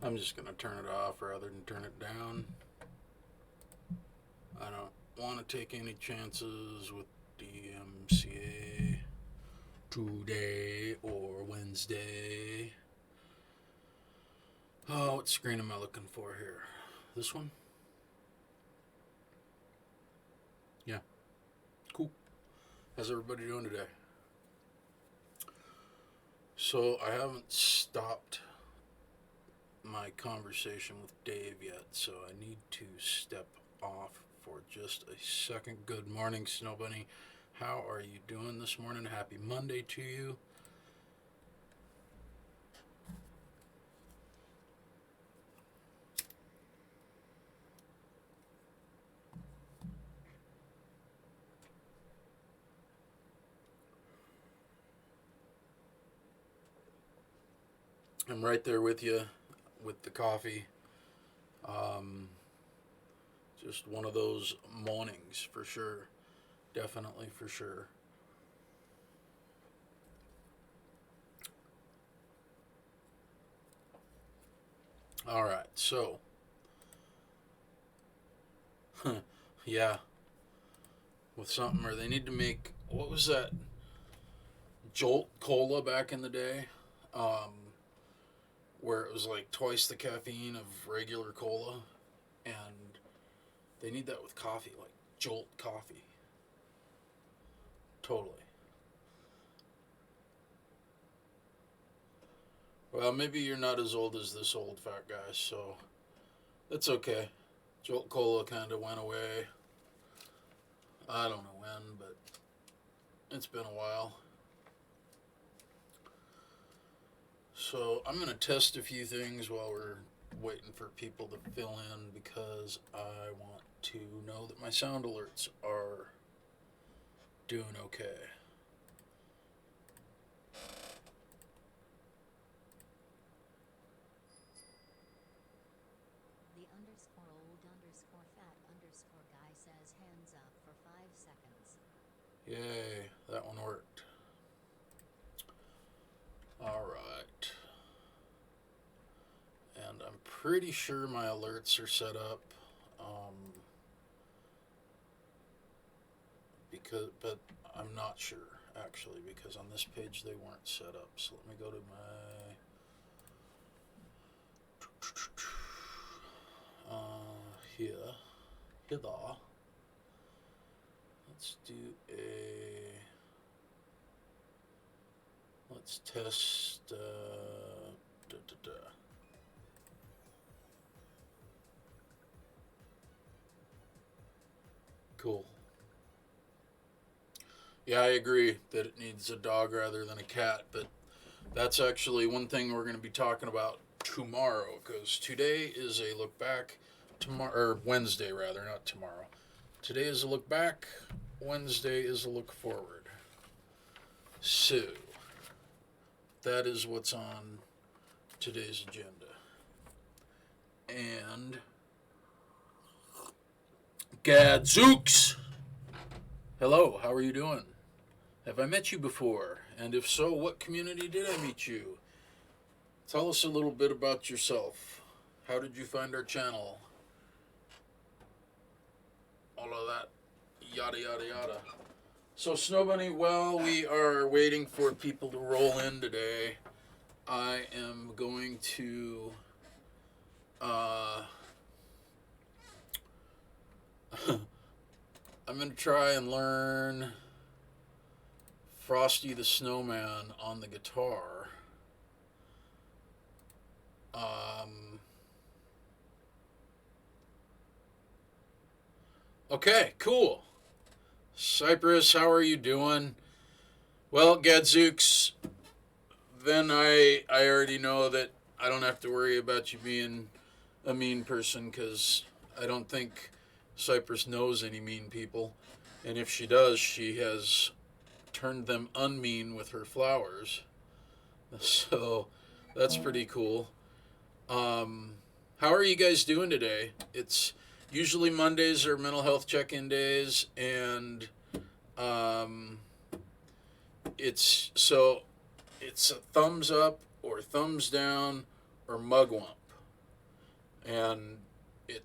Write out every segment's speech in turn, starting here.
I'm just going to turn it off rather than turn it down. I don't want to take any chances with DMCA today or Wednesday. Oh, what screen am I looking for here? This one? Yeah. Cool. How's everybody doing today? So, I haven't stopped my conversation with Dave yet, so I need to step off for just a second. Good morning, Snow Bunny. How are you doing this morning? Happy Monday to you. I'm right there with you with the coffee. Um, just one of those mornings for sure. Definitely for sure. All right, so yeah, with something or they need to make what was that Jolt Cola back in the day, where it was like twice the caffeine of regular cola, and they need that with coffee, like Jolt coffee. Totally. Well, maybe you're not as old as this old fat guy, so that's okay. Jolt Cola kind of went away. I don't know when, but it's been a while. So I'm going to test a few things while we're waiting for people to fill in because I want to know that my sound alerts are doing okay. The underscore old underscore fat underscore guy says hands up for 5 seconds. Yay, that one worked. All right. And I'm pretty sure my alerts are set up. But I'm not sure actually because on this page they weren't set up. So let me go to my here. Here. Let's do a. Let's test. Da, da, da. Cool. Yeah, I agree that it needs a dog rather than a cat, but that's actually one thing we're going to be talking about tomorrow because today is a look back. Tomorrow, or Wednesday rather, not tomorrow. Today is a look back. Wednesday is a look forward. So, that is what's on today's agenda. And Gadzooks! Hello, how are you doing? Have I met you before? And if so, what community did I meet you? Tell us a little bit about yourself. How did you find our channel? All of that, yada yada yada. So, Snow Bunny, while we are waiting for people to roll in today, I am going to I'm going to try and learn Frosty the Snowman on the guitar. Okay, cool. Cypress, how are you doing? Well, Gadzooks, then I already know that I don't have to worry about you being a mean person because I don't think Cypress knows any mean people. And if she does, she has turned them unmean with her flowers. So that's pretty cool. How are you guys doing today? It's usually Mondays are mental health check-in days, and um, it's a thumbs up or thumbs down or mugwump. and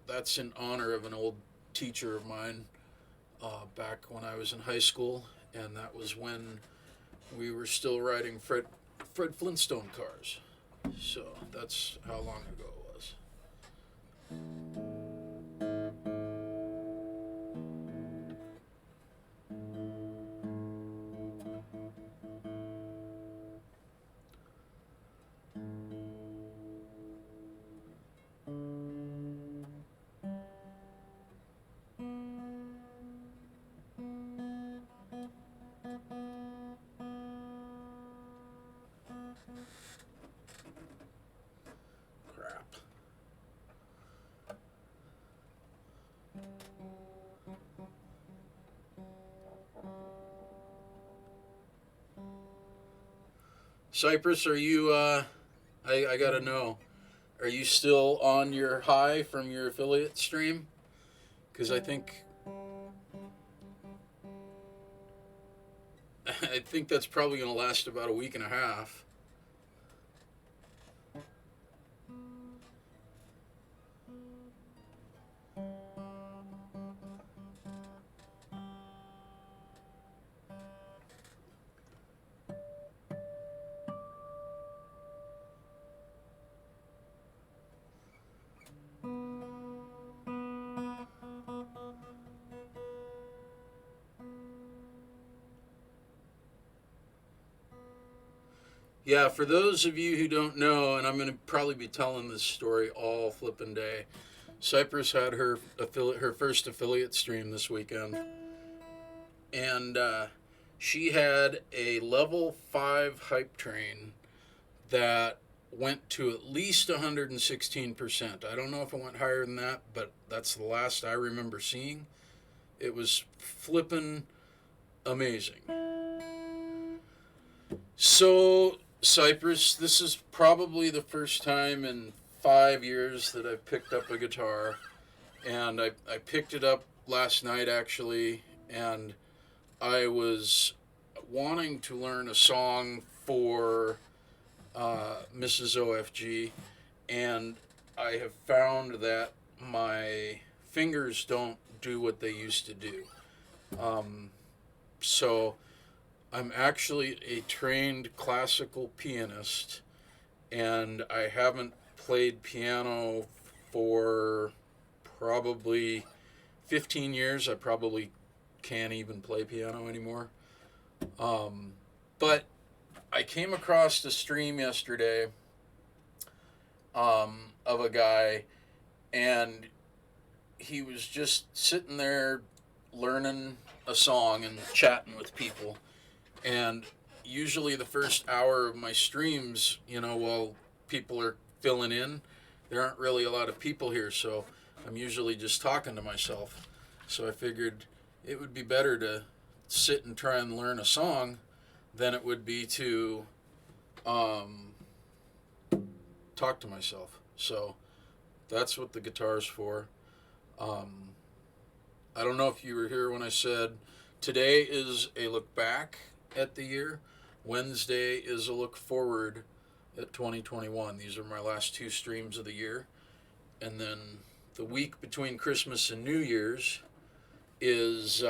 that's in honor of an old teacher of mine back when I was in high school, and that was when we were still riding Fred Flintstone cars. So that's how long ago it was. Crap. Cypress, are you, I gotta know, are you still on your high from your affiliate stream? Because I think that's probably going to last about a week and a half. Yeah, for those of you who don't know, and I'm going to probably be telling this story all flippin' day, Cypress had her first affiliate stream this weekend, and she had a level 5 hype train that went to at least 116%. I don't know if it went higher than that, but that's the last I remember seeing. It was flippin' amazing. So, Cypress, this is probably the first time in 5 years that I've picked up a guitar. And I picked it up last night, actually, and I was wanting to learn a song for Mrs. OFG, and I have found that my fingers don't do what they used to do. So I'm actually a trained classical pianist, and I haven't played piano for probably 15 years. I probably can't even play piano anymore. But I came across a stream yesterday of a guy, and he was just sitting there learning a song and chatting with people. And usually the first hour of my streams, while people are filling in, there aren't really a lot of people here, so I'm usually just talking to myself. So I figured it would be better to sit and try and learn a song than it would be to talk to myself. So that's what the guitar's for. I don't know if you were here when I said today is a look back at the year. Wednesday is a look forward at 2021. These are my last two streams of the year. And then the week between Christmas and New Year's is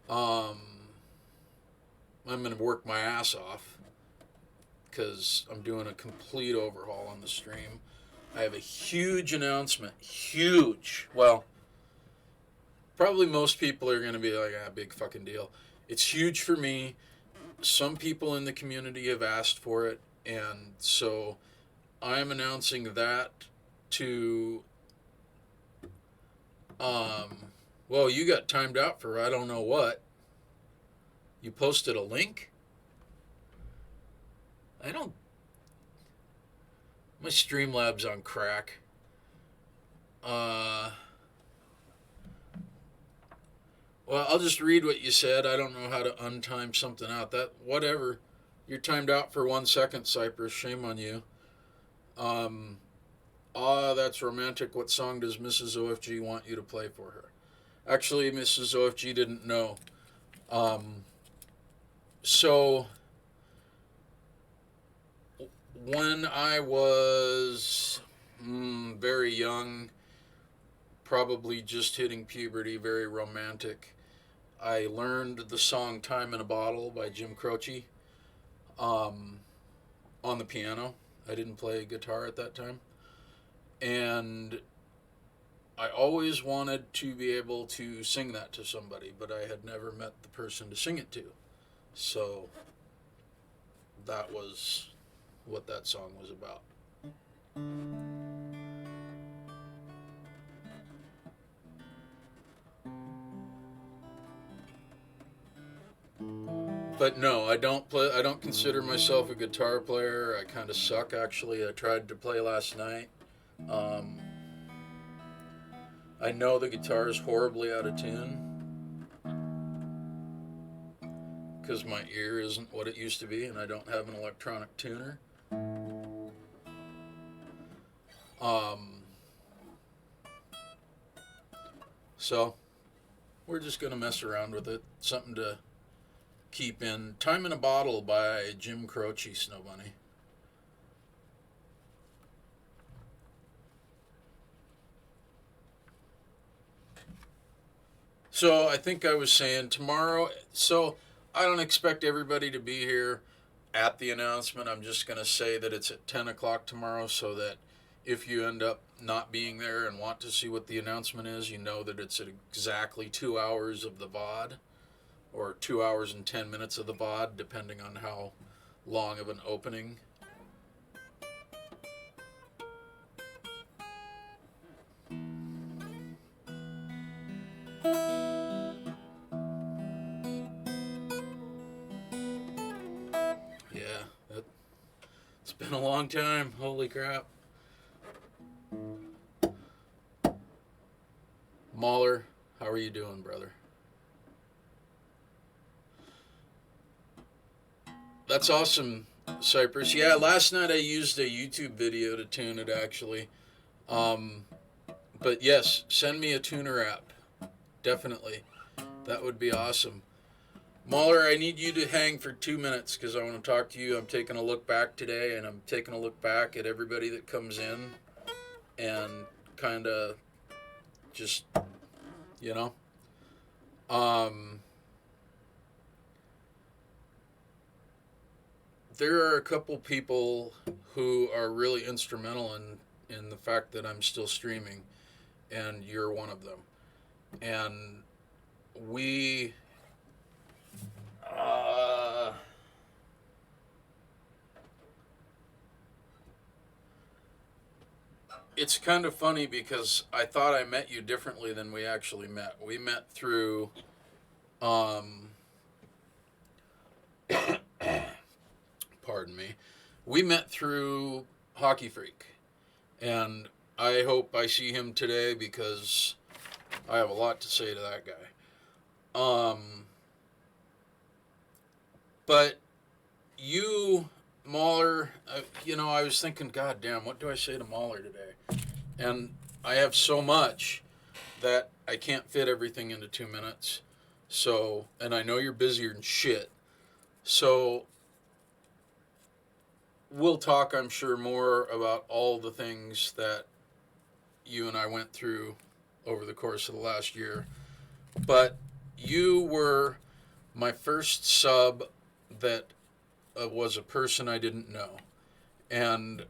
I'm going to work my ass off because I'm doing a complete overhaul on the stream. I have a huge announcement. Huge. Well, probably most people are going to be like, big fucking deal. It's huge for me. Some people in the community have asked for it, and so I'm announcing that to well, you got timed out for I don't know what. You posted a link? My Streamlabs on crack. Well, I'll just read what you said. I don't know how to untime something out. Whatever. You're timed out for 1 second, Cypress. Shame on you. That's romantic. What song does Mrs. OFG want you to play for her? Actually, Mrs. OFG didn't know. So when I was very young, probably just hitting puberty, very romantic, I learned the song Time in a Bottle by Jim Croce um, on the piano. I didn't play guitar at that time. And I always wanted to be able to sing that to somebody, but I had never met the person to sing it to. So that was what that song was about. But no, I don't play. I don't consider myself a guitar player. I kind of suck, actually. I tried to play last night. Um, I know the guitar is horribly out of tune because my ear isn't what it used to be, and I don't have an electronic tuner. Um, so we're just gonna mess around with it. Something to keep in. Time in a Bottle by Jim Croce, Snow Bunny. So I think I was saying tomorrow. So I don't expect everybody to be here at the announcement. I'm just going to say that it's at 10 o'clock tomorrow so that if you end up not being there and want to see what the announcement is, you know that it's at exactly 2 hours of the VOD, or 2 hours and 10 minutes of the VOD, depending on how long of an opening. Yeah, it's been a long time. Holy crap. Mahler, how are you doing, brother? That's awesome, Cypress. Yeah, last night I used a YouTube video to tune it, actually. Um, but yes, send me a tuner app. Definitely. That would be awesome. Mahler, I need you to hang for 2 minutes because I want to talk to you. I'm taking a look back today, and I'm taking a look back at everybody that comes in and kind of just, you know. There are a couple people who are really instrumental in the fact that I'm still streaming, and you're one of them. And we it's kind of funny because I thought I met you differently than we actually met. We met through pardon me. We met through Hockey Freak. And I hope I see him today because I have a lot to say to that guy. But you, Mahler, I was thinking, God damn, what do I say to Mahler today? And I have so much that I can't fit everything into 2 minutes. So, and I know you're busier than shit. So, we'll talk, I'm sure, more about all the things that you and I went through over the course of the last year. But you were my first sub that was a person I didn't know. And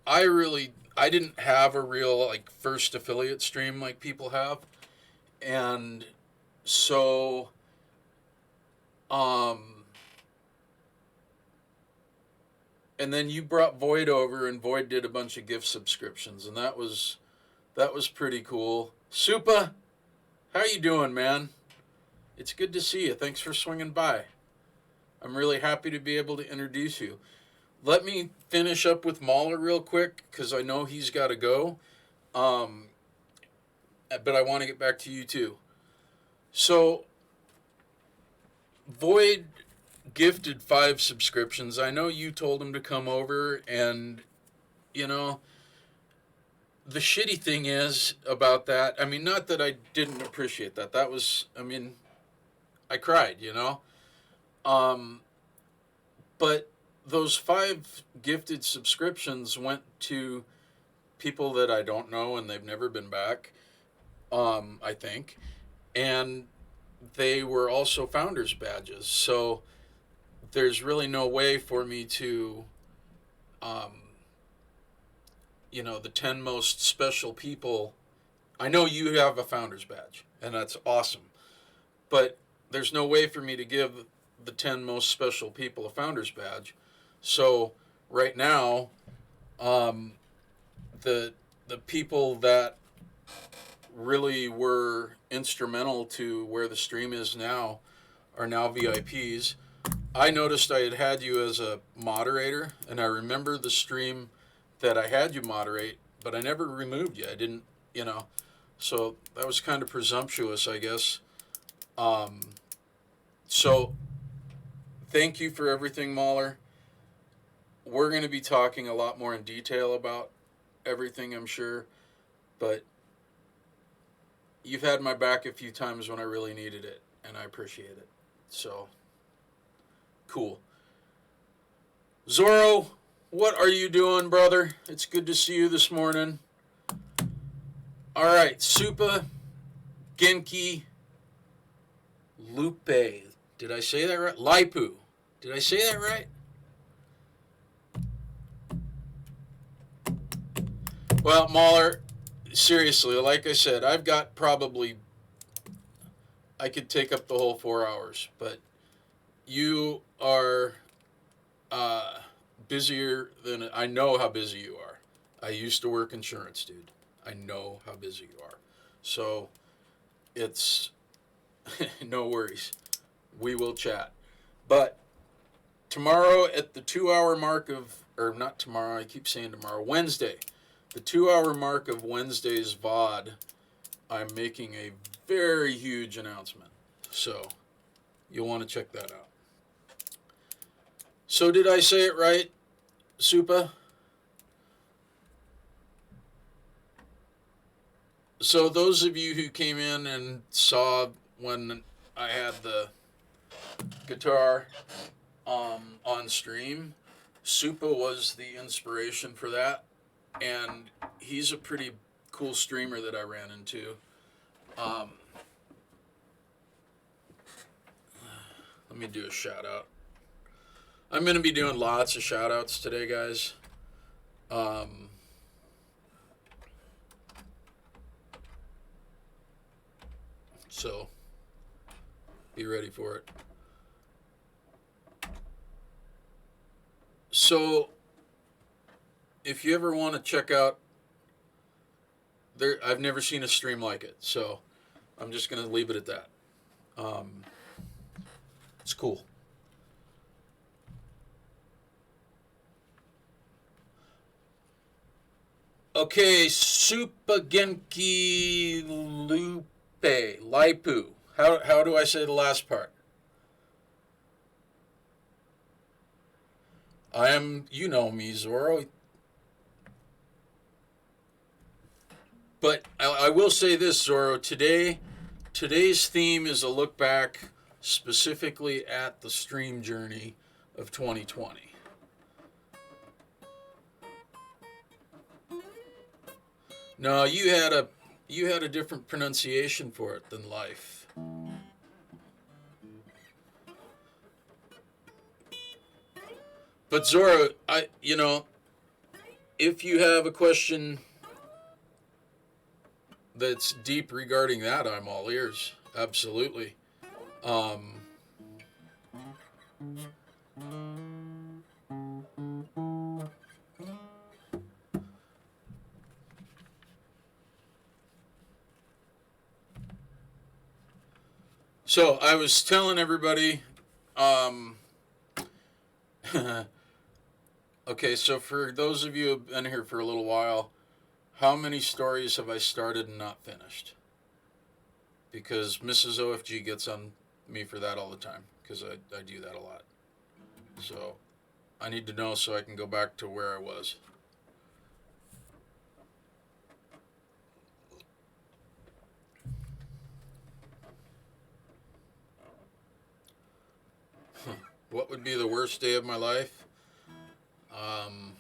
I didn't have a real, like, first affiliate stream like people have. And so, and then you brought Void over, and Void did a bunch of gift subscriptions, and that was pretty cool. Supa, how you doing, man? It's good to see you. Thanks for swinging by. I'm really happy to be able to introduce you. Let me finish up with Mahler real quick, because I know he's got to go. But I want to get back to you, too. So, Void gifted 5 subscriptions. I know you told him to come over, and, the shitty thing is about that, I mean, not that I didn't appreciate that. That was, I cried, But those 5 gifted subscriptions went to people that I don't know and they've never been back, I think. And they were also founders badges. So there's really no way for me to, um, the 10 most special people. I know you have a founders badge, and that's awesome. But there's no way for me to give the 10 most special people a founders badge. So right now, the people that really were instrumental to where the stream is now are now VIPs. I noticed I had you as a moderator, and I remember the stream that I had you moderate, but I never removed you. I didn't, so that was kind of presumptuous, I guess. So thank you for everything, Mahler. We're going to be talking a lot more in detail about everything, I'm sure, but you've had my back a few times when I really needed it, and I appreciate it. So, cool. Zorro, what are you doing, brother? It's good to see you this morning. All right, Supa, Genki, Lupe. Did I say that right? Laipu. Did I say that right? Well, Mahler, seriously, like I said, I've got I could take up the whole 4 hours, but you are busier than, I know how busy you are. I used to work insurance, dude. I know how busy you are. So it's no worries. We will chat. But tomorrow at the 2-hour mark or not tomorrow, I keep saying tomorrow, Wednesday, the 2-hour mark of Wednesday's VOD, I'm making a very huge announcement. So you'll want to check that out. So did I say it right, Supa? So those of you who came in and saw when I had the guitar on stream, Supa was the inspiration for that, and he's a pretty cool streamer that I ran into. Let me do a shout out. I'm going to be doing lots of shout outs today, guys. So be ready for it. So if you ever want to check out I've never seen a stream like it, so I'm just going to leave it at that. It's cool. Okay, Supa Genki Lupe, Laipu. How do I say the last part? You know me, Zorro. But I will say this, Zorro. Today's theme is a look back specifically at the stream journey of 2020. No, you had a different pronunciation for it than life. But Zorro, if you have a question that's deep regarding that, I'm all ears. Absolutely. So I was telling everybody, okay, so for those of you who have been here for a little while, how many stories have I started and not finished? Because Mrs. OFG gets on me for that all the time, because I do that a lot. So I need to know so I can go back to where I was. What would be the worst day of my life? Um,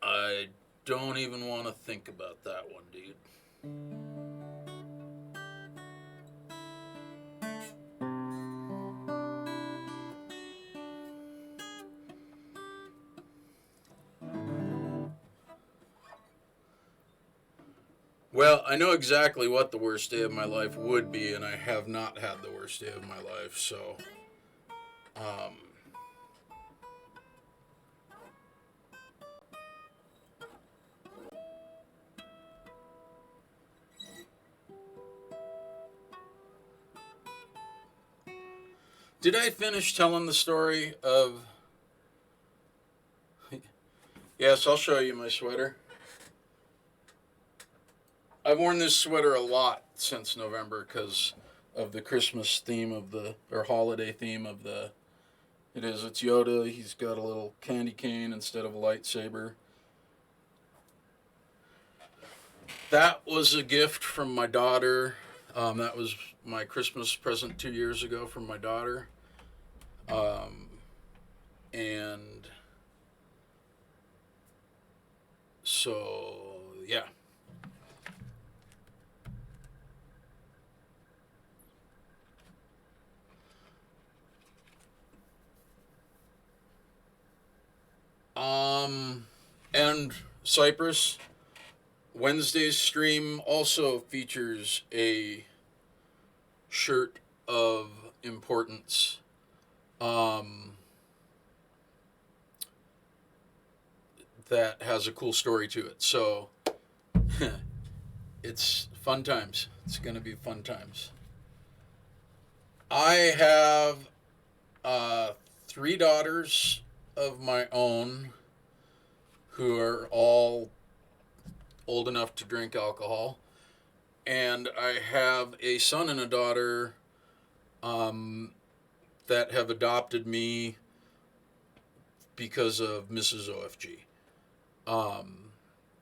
I don't even want to think about that one, dude. Well, I know exactly what the worst day of my life would be, and I have not had the worst day of my life, so. Um, did I finish telling the story of. Yes, I'll show you my sweater. I've worn this sweater a lot since November because of the Christmas theme of the, or holiday theme of the. It's Yoda. He's got a little candy cane instead of a lightsaber. That was a gift from my daughter. That was my Christmas present 2 years ago from my daughter. And so, yeah. And Cypress, Wednesday's stream also features a shirt of importance. That has a cool story to it. So it's fun times. It's going to be fun times. I have three daughters of my own who are all old enough to drink alcohol. And I have a son and a daughter that have adopted me because of Mrs. OFG.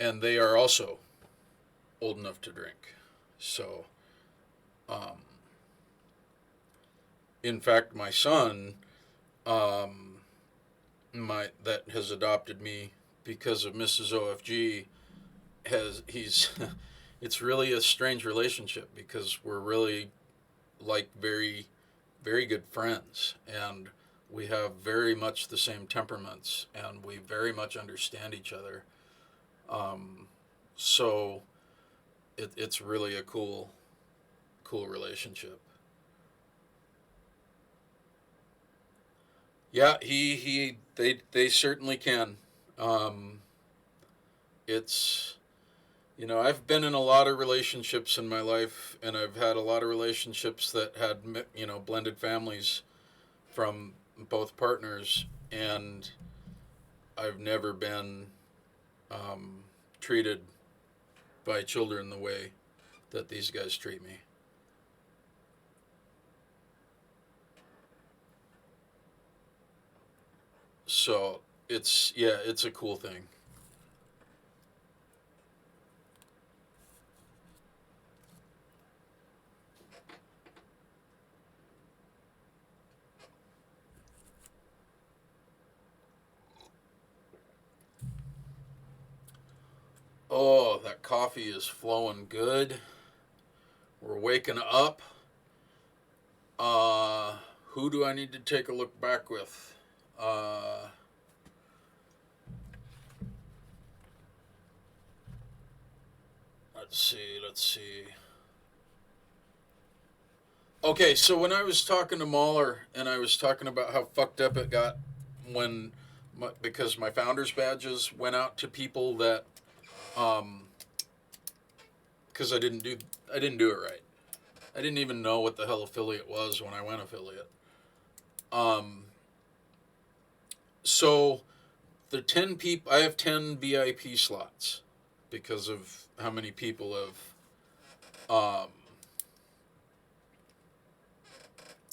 And they are also old enough to drink. So, in fact, my son, that has adopted me because of Mrs. OFG, he's it's really a strange relationship because we're really like very, very good friends, and we have very much the same temperaments, and we very much understand each other. So it's really a cool relationship. Yeah, they certainly can. Um, it's I've been in a lot of relationships in my life, and I've had a lot of relationships that had blended families from both partners, and I've never been treated by children the way that these guys treat me. So it's a cool thing. Oh, that coffee is flowing good. We're waking up. Who do I need to take a look back with? Let's see. Okay, so when I was talking to Mahler and I was talking about how fucked up it got when, because my founders badges went out to people that, because I didn't do it right. I didn't even know what the hell affiliate was when I went affiliate. So the 10 people, I have 10 VIP slots because of how many people have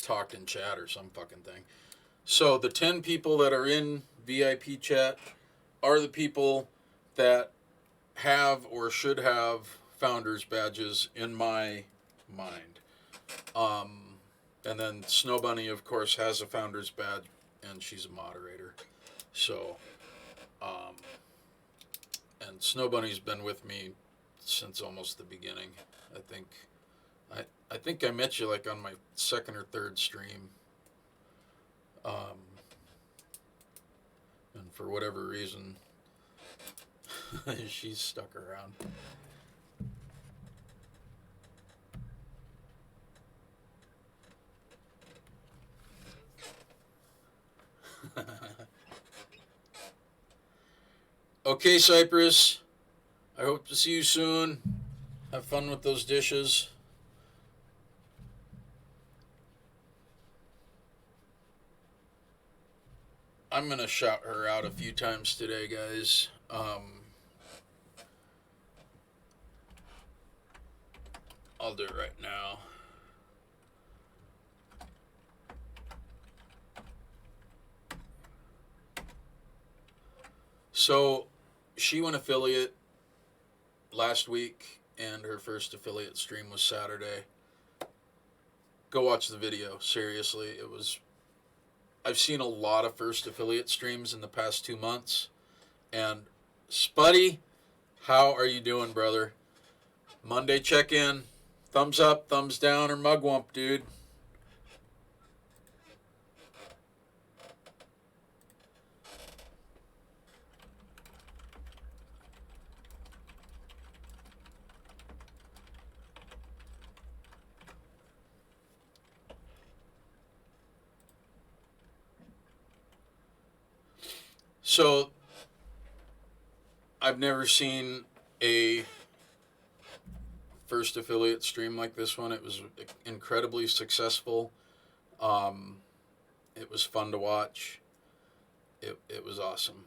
talked in chat or some fucking thing. So the 10 people that are in VIP chat are the people that have or should have founders badges in my mind. And then Snow Bunny, of course, has a founder's badge, and she's a moderator. So, um, and Snow Bunny's been with me since almost the beginning. I think, I think I met you like on my second or third stream. Um, and for whatever reason, she's stuck around. Okay, Cypress. I hope to see you soon. Have fun with those dishes. I'm gonna shout her out a few times today, guys. I'll do it right now. So, she went affiliate last week, and her first affiliate stream was Saturday. Go watch the video. Seriously, it was. I've seen a lot of first affiliate streams in the past 2 months, and Spuddy, how are you doing, brother? Monday check-in. Thumbs up, thumbs down, or mugwump, dude. So, I've never seen a first affiliate stream like this one. It was incredibly successful. Um, it was fun to watch. It was awesome.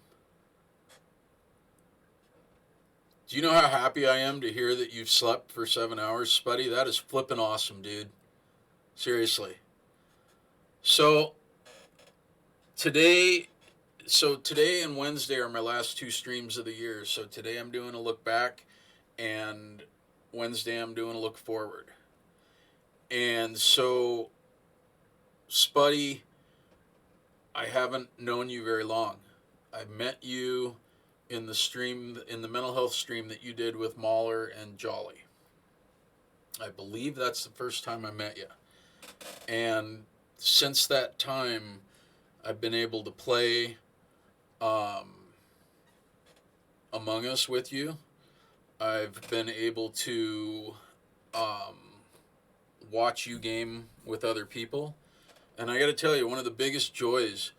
Do you know how happy I am to hear that you've slept for 7 hours, Spuddy? That is flippin' awesome, dude. Seriously. So today, today and Wednesday are my last two streams of the year. So today I'm doing a look back, and Wednesday I'm doing a look forward. And so, Spuddy, I haven't known you very long. I met you in the mental health stream that you did with Mahler and Jolly. I believe that's the first time I met you. And since that time, I've been able to play Among Us with you. I've been able to um, watch you game with other people. And I got to tell you, one of the biggest joys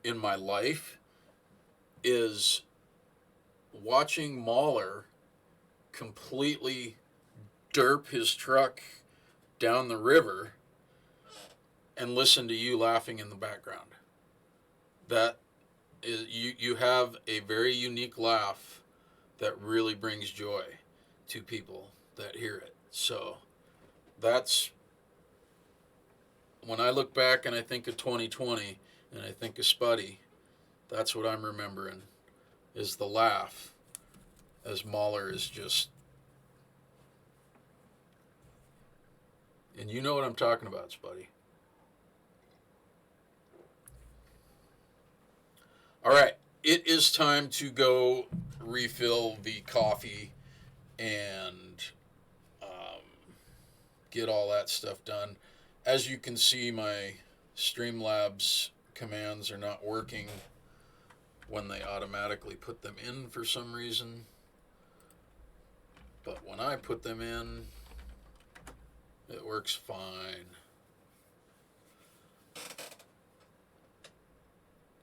in my life is watching Mahler completely derp his truck down the river and listen to you laughing in the background. That is, you have a very unique laugh that really brings joy to people that hear it. So that's when I look back and I think of 2020 and I think of Spuddy, that's what I'm remembering is the laugh as Mahler is just, and you know what I'm talking about, Spuddy. All right, it is time to go refill the coffee and get all that stuff done. As you can see, my Streamlabs commands are not working when they automatically put them in for some reason. But when I put them in, it works fine.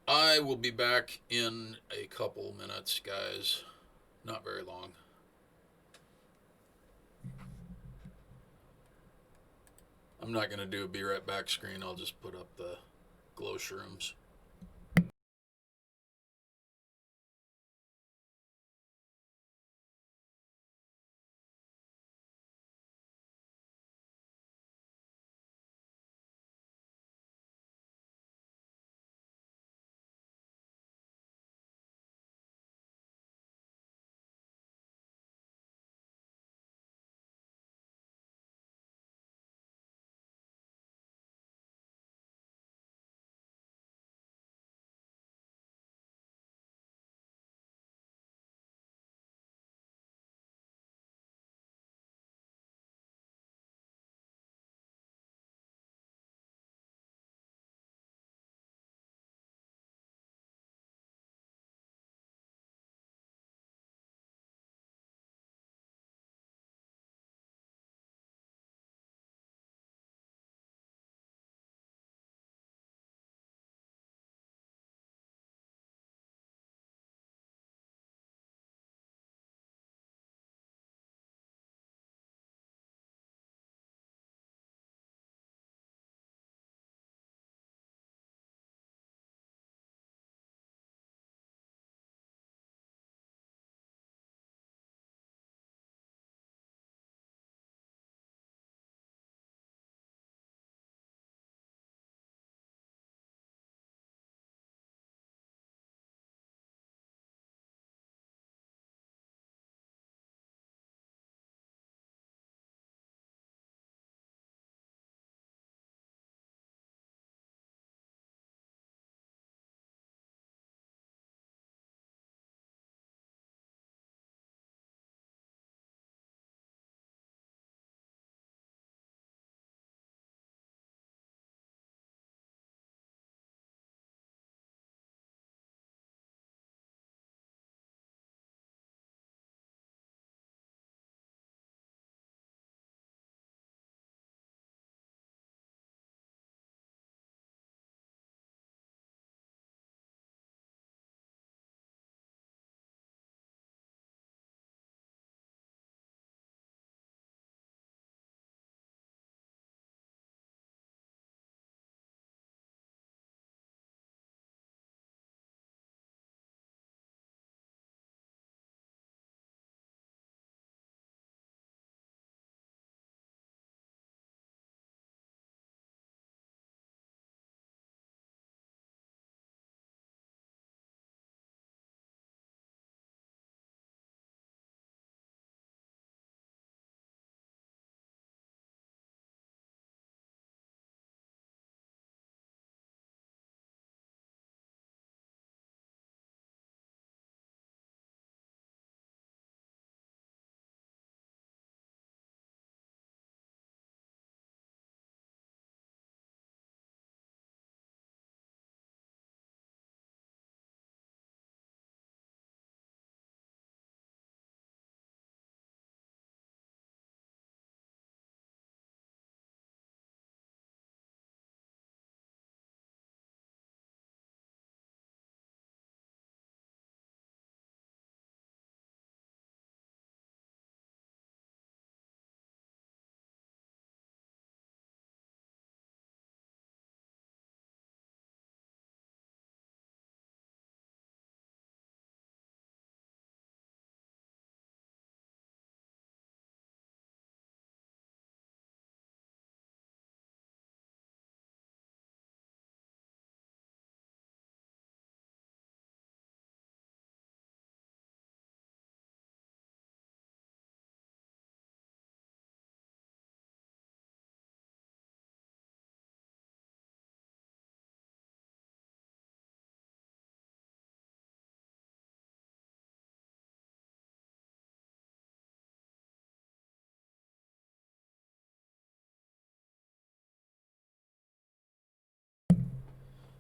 I will be back in a couple minutes, guys. Not very long. I'm not going to do a be right back screen. I'll just put up the glow shrooms.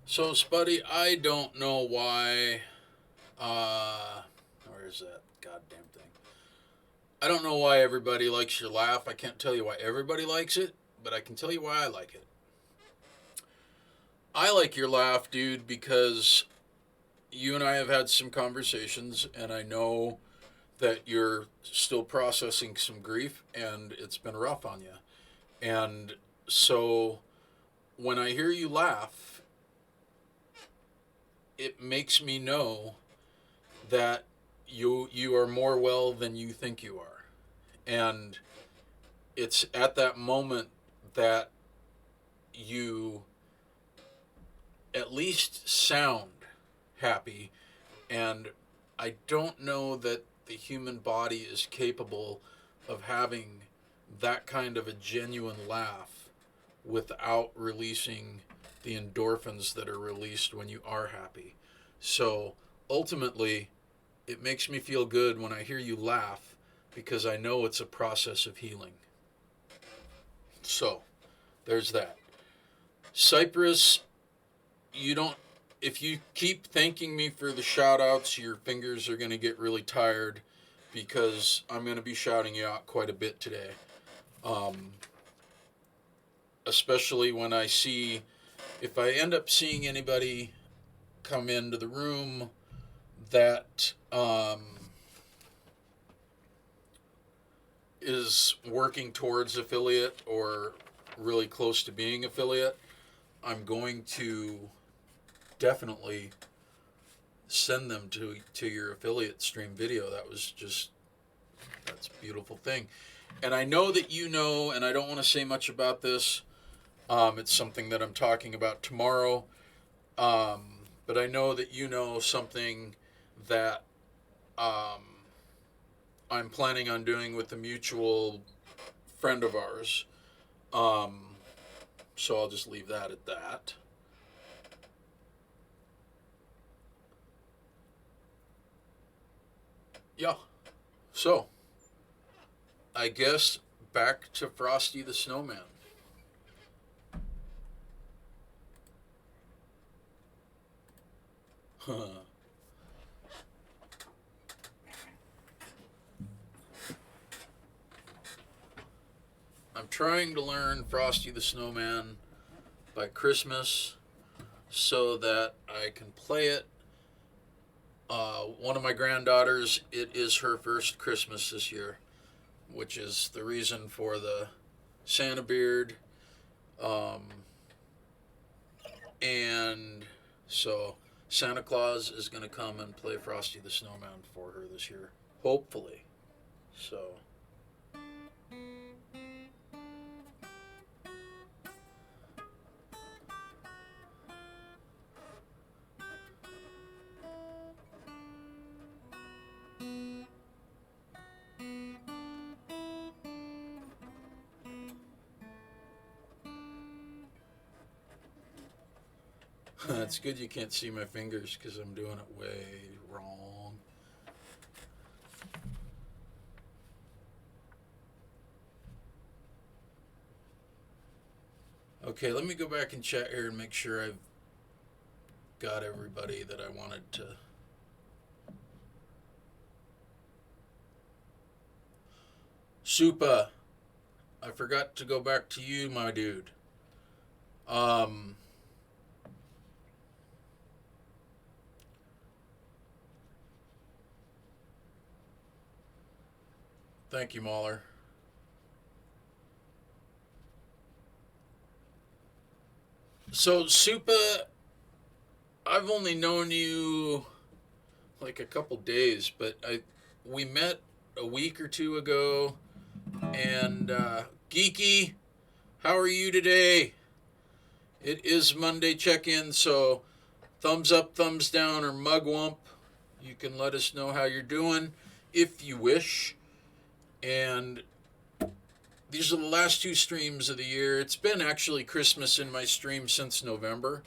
So, Spuddy, I don't know why. Where is that goddamn thing? I don't know why everybody likes your laugh. I can't tell you why everybody likes it, but I can tell you why I like it. I like your laugh, dude, because you and I have had some conversations, and I know that you're still processing some grief, and it's been rough on you. And so when I hear you laugh, it makes me know that you are more well than you think you are. And it's at that moment that you at least sound happy. And I don't know that the human body is capable of having that kind of a genuine laugh without releasing the endorphins that are released when you are happy. So ultimately, it makes me feel good when I hear you laugh because I know it's a process of healing. So there's that. Cypress, you don't, if you keep thanking me for the shout outs, your fingers are going to get really tired because I'm going to be shouting you out quite a bit today. Especially when I see, if I end up seeing anybody come into the room that is working towards affiliate or really close to being affiliate, I'm going to definitely send them to your affiliate stream video. That's a beautiful thing. And I know that you know, and I don't want to say much about this. It's something that I'm talking about tomorrow. But I know that you know something that I'm planning on doing with a mutual friend of ours. So I'll just leave that at that. Yeah. So, I guess back to Frosty the Snowman. I'm trying to learn Frosty the Snowman by Christmas so that I can play it. One of my granddaughters, it is her first Christmas this year, which is the reason for the Santa beard. And so Santa Claus is going to come and play Frosty the Snowman for her this year, hopefully. So. It's good you can't see my fingers because I'm doing it way wrong. Okay, let me go back and chat here and make sure I've got everybody that I wanted to. Supa, I forgot to go back to you, my dude. Thank you, Mahler. So, Supa, I've only known you like a couple days, but we met a week or two ago. And Geeky, how are you today? It is Monday check-in, so thumbs up, thumbs down, or mugwump. You can let us know how you're doing if you wish. And these are the last two streams of the year. It's been actually Christmas in my stream since November.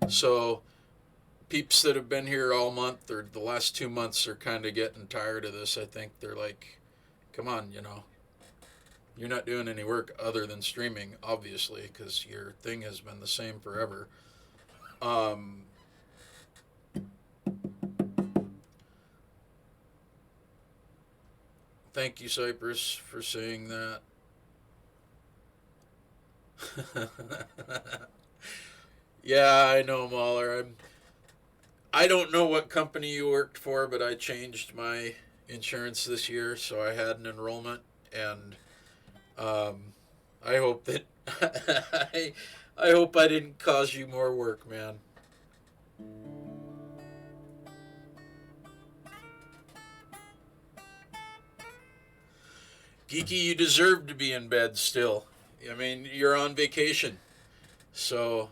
So peeps that have been here all month or the last 2 months are kind of getting tired of this. I think they're like, come on, You're not doing any work other than streaming, obviously, because your thing has been the same forever. Um, Thank you, Cypress, for saying that. Yeah, I know, Mahler. I don't know what company you worked for, but I changed my insurance this year, so I had an enrollment, and I hope that I hope I didn't cause you more work, man. Geeky, you deserve to be in bed still. I mean, you're on vacation, so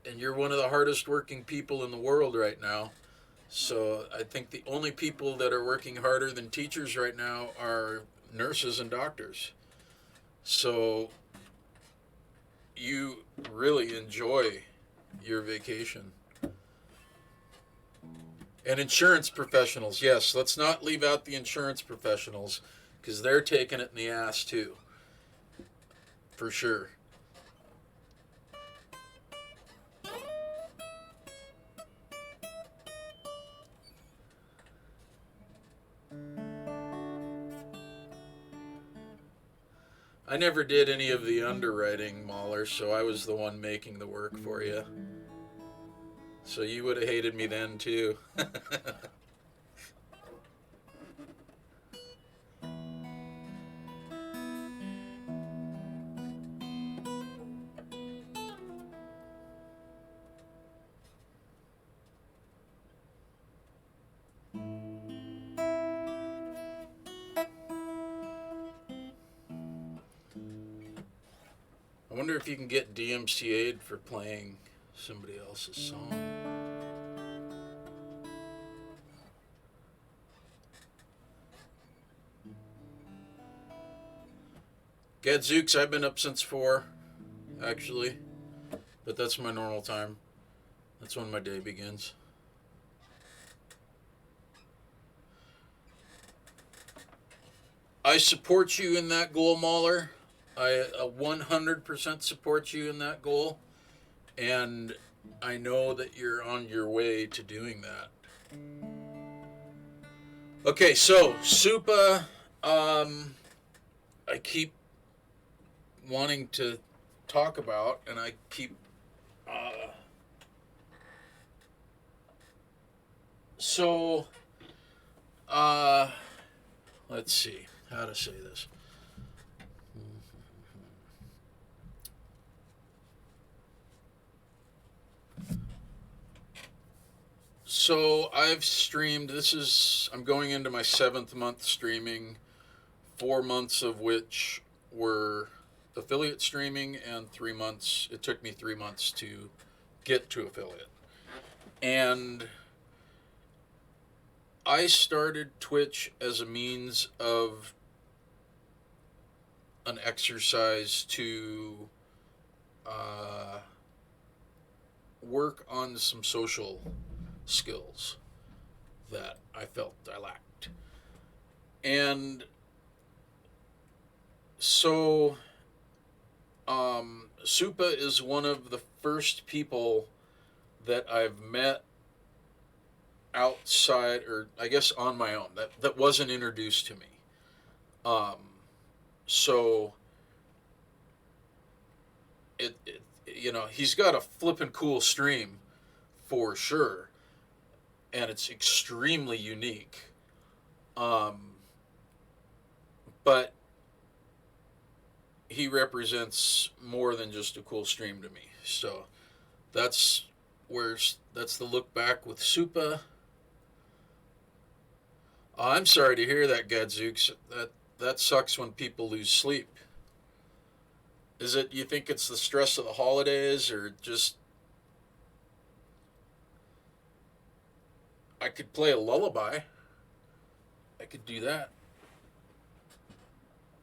and you're one of the hardest working people in the world right now. So I think the only people that are working harder than teachers right now are nurses and doctors. So you really enjoy your vacation. And insurance professionals, yes, let's not leave out the insurance professionals because they're taking it in the ass too, for sure. I never did any of the underwriting, Mahler, so I was the one making the work for you. So you would have hated me then too. I wonder if you can get DMCA'd for playing somebody else's song. Gadzooks, I've been up since 4, actually. But that's my normal time. That's when my day begins. I support you in that goal, Mahler. I 100% support you in that goal. And I know that you're on your way to doing that. Okay, so Supa, I keep wanting to talk about, and I keep so let's see how to say this. So I've streamed, I'm going into my 7th month streaming, 4 months of which were affiliate streaming, and 3 months, it took me 3 months to get to affiliate. And I started Twitch as a means of an exercise to work on some social skills that I felt I lacked. And so Supa is one of the first people that I've met outside, or I guess on my own, that wasn't introduced to me. So it he's got a flippin' cool stream for sure, and it's extremely unique. But he represents more than just a cool stream to me. So that's that's the look back with Supa. I'm sorry to hear that, Gadzooks. That sucks when people lose sleep. Is it, you think it's the stress of the holidays, or just I could play a lullaby. I could do that.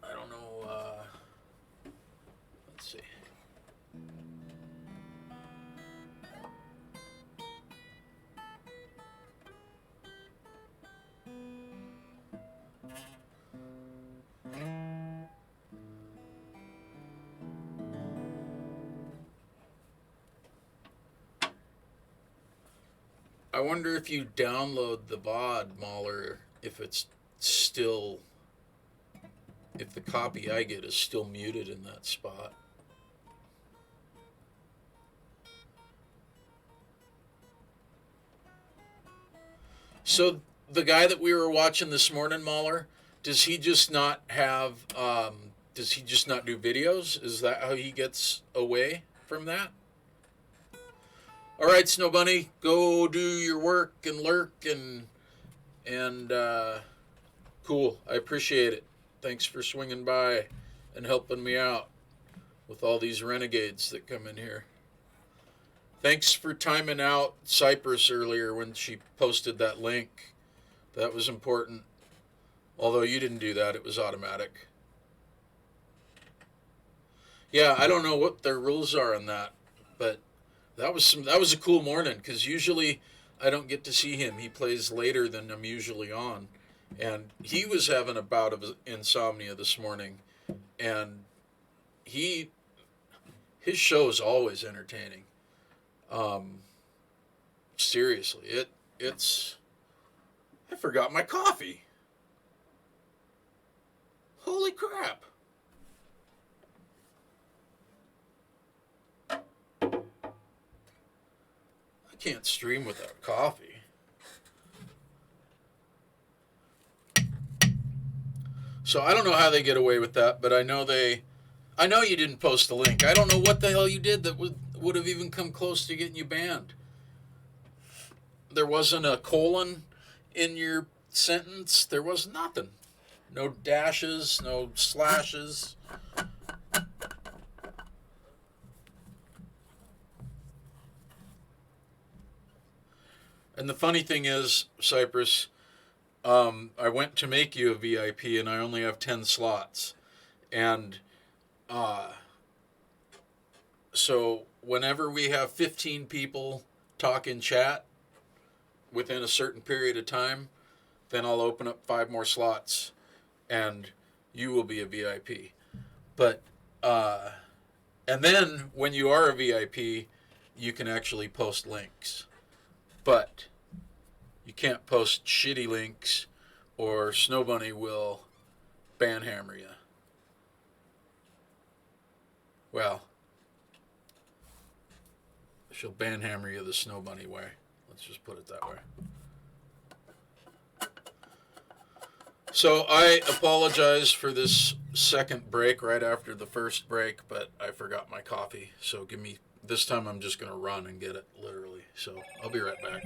I don't know. Let's see. I wonder if you download the VOD, Mahler, if it's still, if the copy I get is still muted in that spot. So the guy that we were watching this morning, Mahler, does he just not have? Does he just not do videos? Is that how he gets away from that? All right, Snow Bunny, go do your work and lurk and cool. I appreciate it. Thanks for swinging by and helping me out with all these renegades that come in here. Thanks for timing out Cypress earlier when she posted that link. That was important. Although you didn't do that, it was automatic. Yeah, I don't know what their rules are on that, but that was a cool morning because usually I don't get to see him. He plays later than I'm usually on, and he was having a bout of insomnia this morning, and his show is always entertaining. Seriously, it's I forgot my coffee. Holy crap. I can't stream without coffee. So I don't know how they get away with that, but I know you didn't post the link. I don't know what the hell you did that would have even come close to getting you banned. There wasn't a colon in your sentence. There was nothing. No dashes, no slashes. And the funny thing is, Cypress, I went to make you a VIP and I only have 10 slots. And so whenever we have 15 people talk in chat within a certain period of time, then I'll open up 5 more slots and you will be a VIP. But, and then when you are a VIP, you can actually post links. But you can't post shitty links or Snow Bunny will banhammer you. Well, she'll banhammer you the Snow Bunny way. Let's just put it that way. So I apologize for this second break right after the first break, but I forgot my coffee. So this time I'm just going to run and get it, literally. So I'll be right back.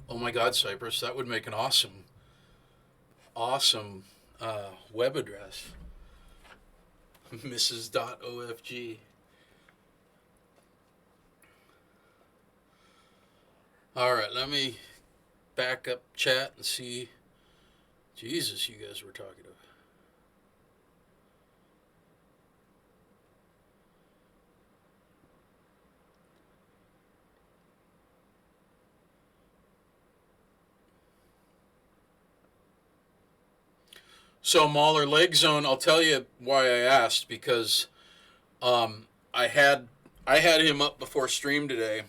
Oh my God, Cypress, that would make an awesome web address. Mrs.ofg. All right, let me back up chat and see. Jesus, you guys were talking about. So Mahler leg zone. I'll tell you why I asked because um, I had I had him up before stream today,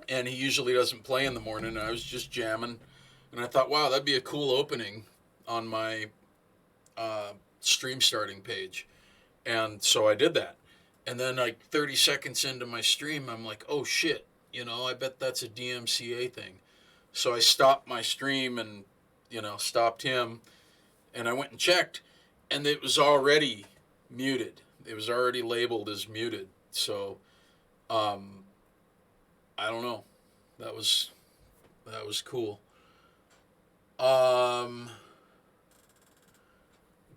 and he usually doesn't play in the morning. And I was just jamming, and I thought, wow, that'd be a cool opening on my stream starting page, and so I did that. And then like 30 seconds into my stream, I'm like, oh shit, I bet that's a DMCA thing. So I stopped my stream and stopped him, and I went and checked, and it was already muted. It was already labeled as muted. So um, I don't know. That was cool. Um,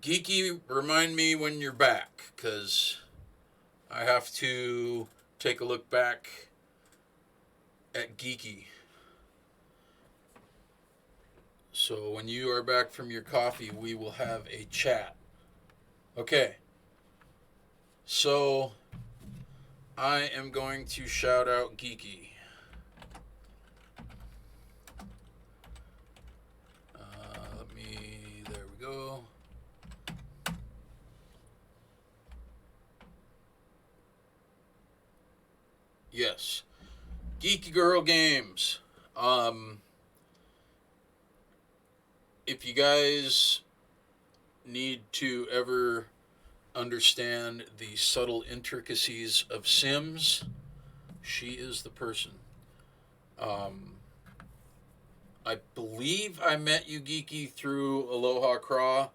Geeky, remind me when you're back, cause I have to take a look back at Geeky. So when you are back from your coffee, we will have a chat. Okay. So I am going to shout out Geeky. There we go. Yes. Geeky Girl Games. If you guys need to ever understand the subtle intricacies of Sims, she is the person. I believe I met you, Geeky, through Aloha Craw,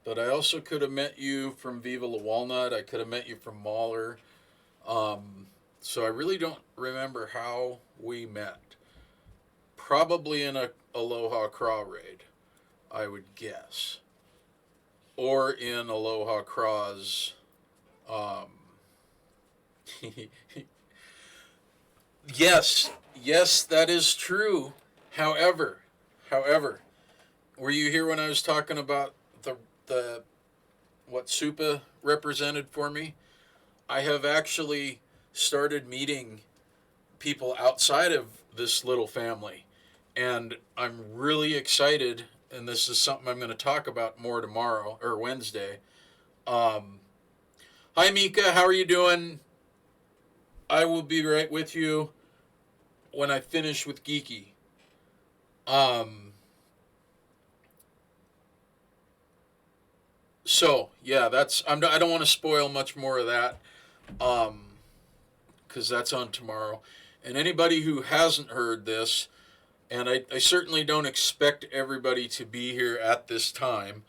but I also could have met you from Viva La Walnut. I could have met you from Mahler. So I really don't remember how we met. Probably in a Aloha Craw raid, I would guess. Or in Aloha Craw's. Um, yes, that is true. However, were you here when I was talking about the what Supa represented for me? I have actually started meeting people outside of this little family, and I'm really excited. And this is something I'm going to talk about more tomorrow or Wednesday. Um, Hi, Mika. How are you doing? I will be right with you when I finish with Geeky. Um, so yeah, I don't want to spoil much more of that, because that's on tomorrow. And anybody who hasn't heard this, and I certainly don't expect everybody to be here at this time,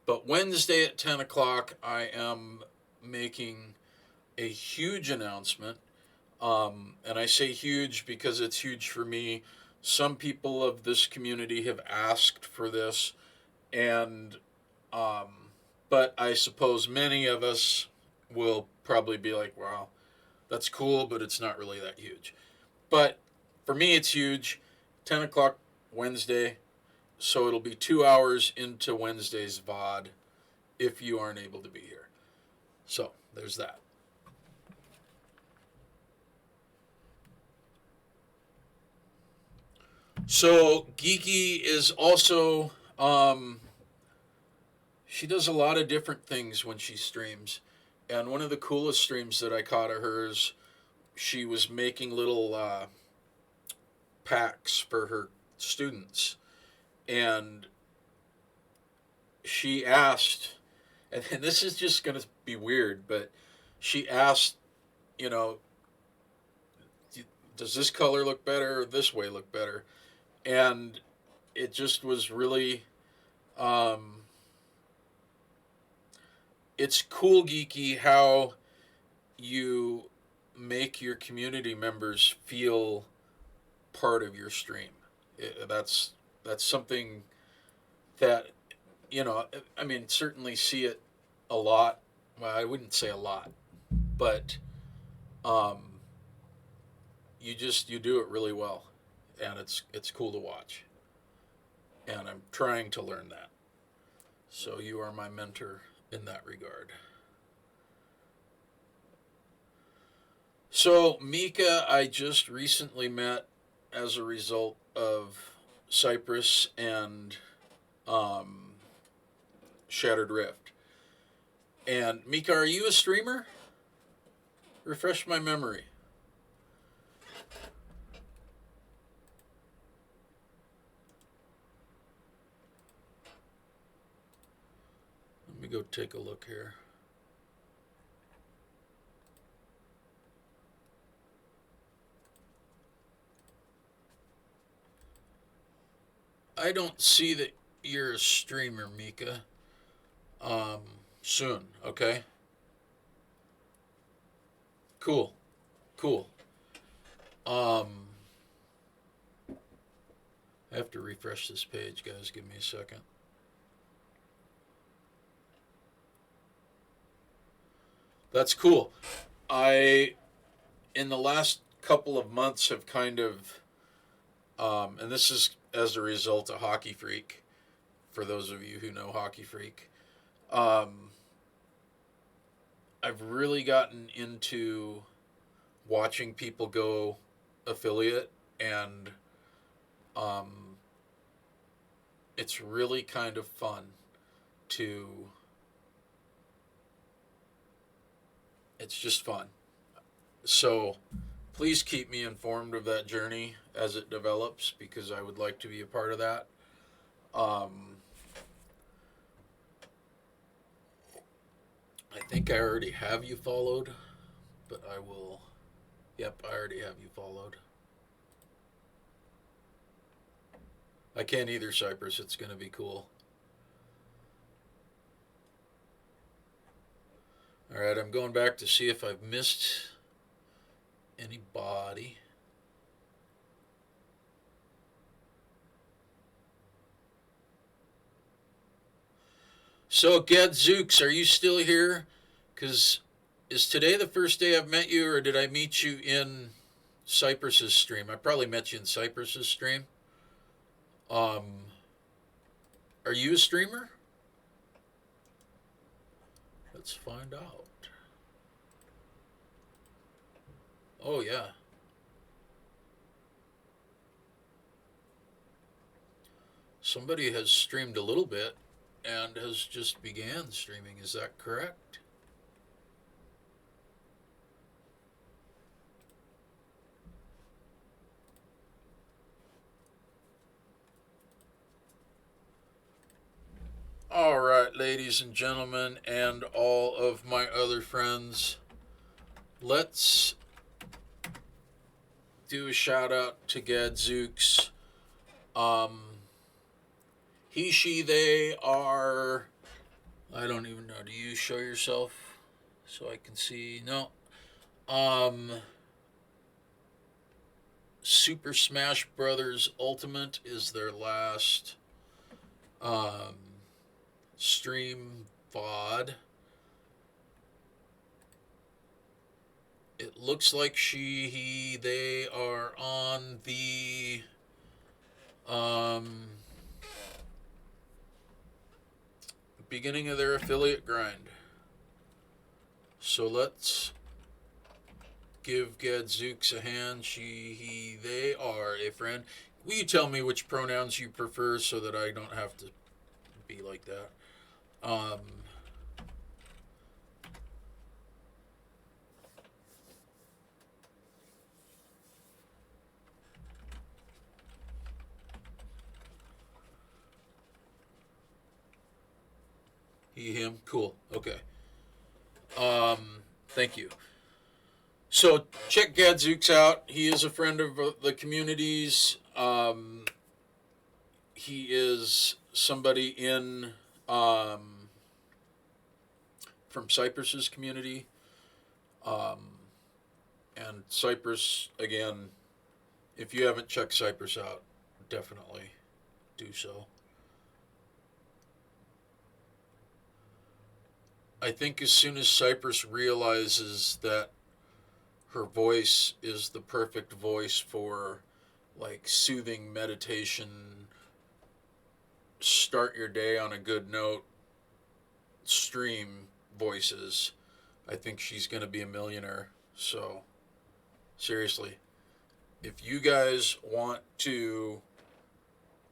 but Wednesday at 10 o'clock, I am making a huge announcement. And I say huge because it's huge for me. Some people of this community have asked for this, and but I suppose many of us will probably be like, wow, that's cool, but it's not really that huge. But for me, it's huge. 10 o'clock Wednesday, so it'll be 2 hours into Wednesday's VOD if you aren't able to be here. So there's that. So Geeky is also she does a lot of different things when she streams. And one of the coolest streams that I caught of hers, she was making little packs for her students. And she asked, and this is just going to be weird, but she asked, you know, does this color look better or this way look better? And it just was really, um, it's cool, Geeky, how you make your community members feel part of your stream. That's something that I mean, certainly see it a lot. Well, I wouldn't say a lot, but um, you do it really well, and it's cool to watch. And I'm trying to learn that. So you are my mentor in that regard. So Mika, I just recently met as a result of Cypress and um, Shattered Rift. And Mika, are you a streamer? Refresh my memory. Let me go take a look here. I don't see that you're a streamer, Mika. Um, Soon, okay? Cool, cool. Um, I have to refresh this page, guys. Give me a second. That's cool. I, in the last couple of months, have kind of, and this is as a result of Hockey Freak, for those of you who know Hockey Freak. Um, I've really gotten into watching people go affiliate, and um, it's really kind of fun to. It's just fun. So please keep me informed of that journey as it develops, because I would like to be a part of that. Um, I think I already have you followed, but I will. Yep, I already have you followed. I can't either, Cypress. It's going to be cool. All right, I'm going back to see if I've missed anybody. So, Gadzooks, are you still here? Because is today the first day I've met you, or did I meet you in Cypress's stream? I probably met you in Cypress's stream. Um, are you a streamer? Let's find out. Oh, yeah. Somebody has streamed a little bit and has just began streaming. Is that correct? All right, ladies and gentlemen, and all of my other friends, let's do a shout out to Gadzooks. He, she, they are. I don't even know. Do you show yourself so I can see? No. Super Smash Brothers Ultimate is their last um, stream VOD. It looks like they are on the beginning of their affiliate grind. So let's give Gadzooks a hand. She, he, they are a friend. Will you tell me which pronouns you prefer so that I don't have to be like that? He, him, cool. Okay. Thank you. So check Gadzooks out. He is a friend of the community's. He is somebody in from Cypress's community. And Cypress, again, if you haven't checked Cypress out, definitely do so. I think as soon as Cypress realizes that her voice is the perfect voice for like soothing meditation, start your day on a good note stream voices, I think she's going to be a millionaire. So, seriously, if you guys want to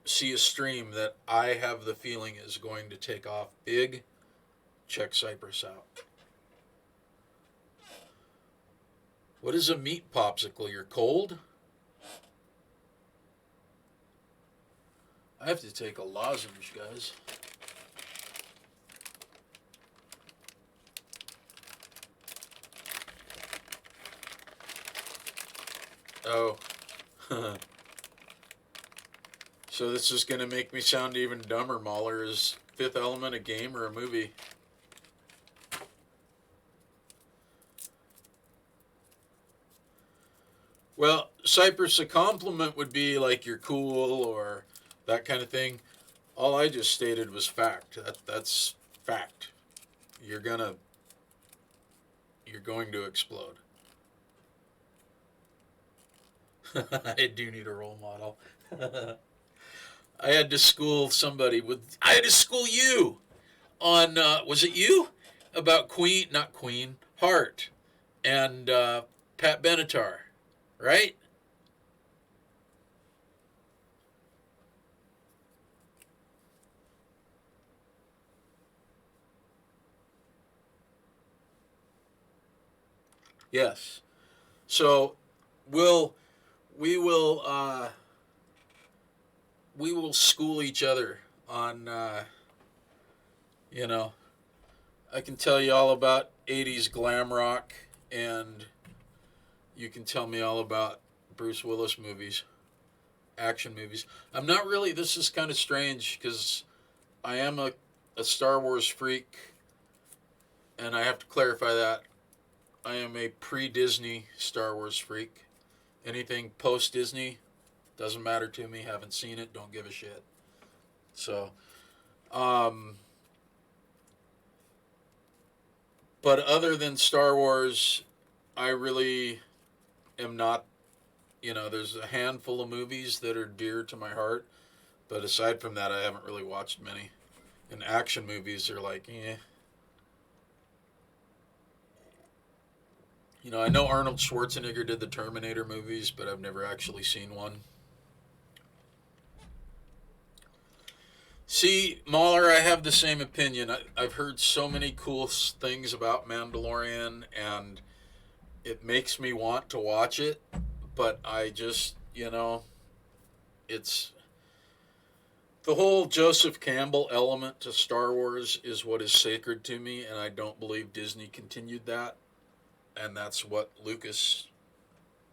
see a stream that I have the feeling is going to take off big, check Cypress out. What is a meat popsicle? You're cold? I have to take a lozenge, guys. Oh. So this is going to make me sound even dumber, Mahler. Is Fifth Element a game or a movie? Well, Cypress, a compliment would be like you're cool or that kind of thing. All I just stated was fact. That's fact. You're going to explode. I do need a role model. I had to school somebody with. I had to school you on. Was it you about not Queen, Heart, and Pat Benatar, right? Yes. So we'll we will we will school each other on you know, I can tell you all about 80s glam rock, and you can tell me all about Bruce Willis movies, action movies. I'm not really, this is kind of strange because I am a Star Wars freak, and I have to clarify that. I am a pre-Disney Star Wars freak. Anything post-Disney doesn't matter to me. Haven't seen it. Don't give a shit. So, but other than Star Wars, I really am not. There's a handful of movies that are dear to my heart, but aside from that, I haven't really watched many. And action movies are like, eh. I know Arnold Schwarzenegger did the Terminator movies, but I've never actually seen one. See, Mahler, I have the same opinion. I've heard so many cool things about Mandalorian, and it makes me want to watch it, but I just, it's the whole Joseph Campbell element to Star Wars is what is sacred to me, and I don't believe Disney continued that, and that's what Lucas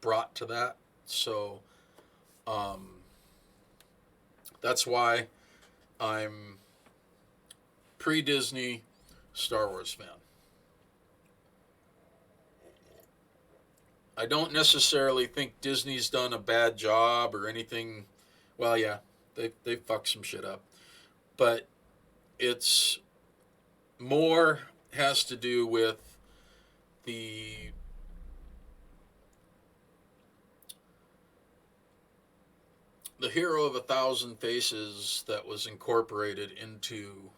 brought to that. So, that's why I'm pre-Disney Star Wars fan. I don't necessarily think Disney's done a bad job or anything. Well, yeah, they fucked some shit up, but it's more has to do with the Hero of a Thousand Faces that was incorporated into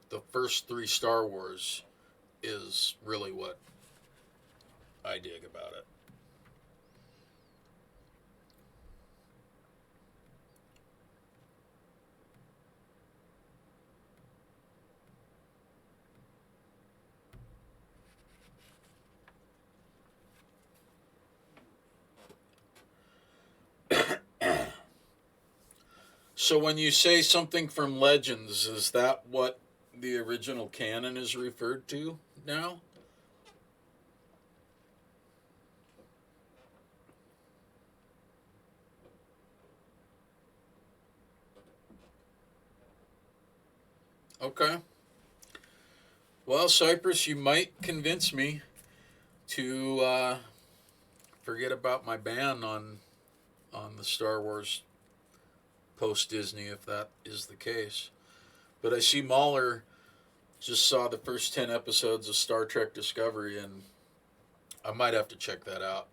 the first three Star Wars is really what I dig about it. So when you say something from Legends, is that what the original canon is referred to now? Okay. Well, Cypress, you might convince me to forget about my ban on the Star Wars post Disney if that is the case. But I see Mahler just saw the first 10 episodes of Star Trek Discovery, and I might have to check that out.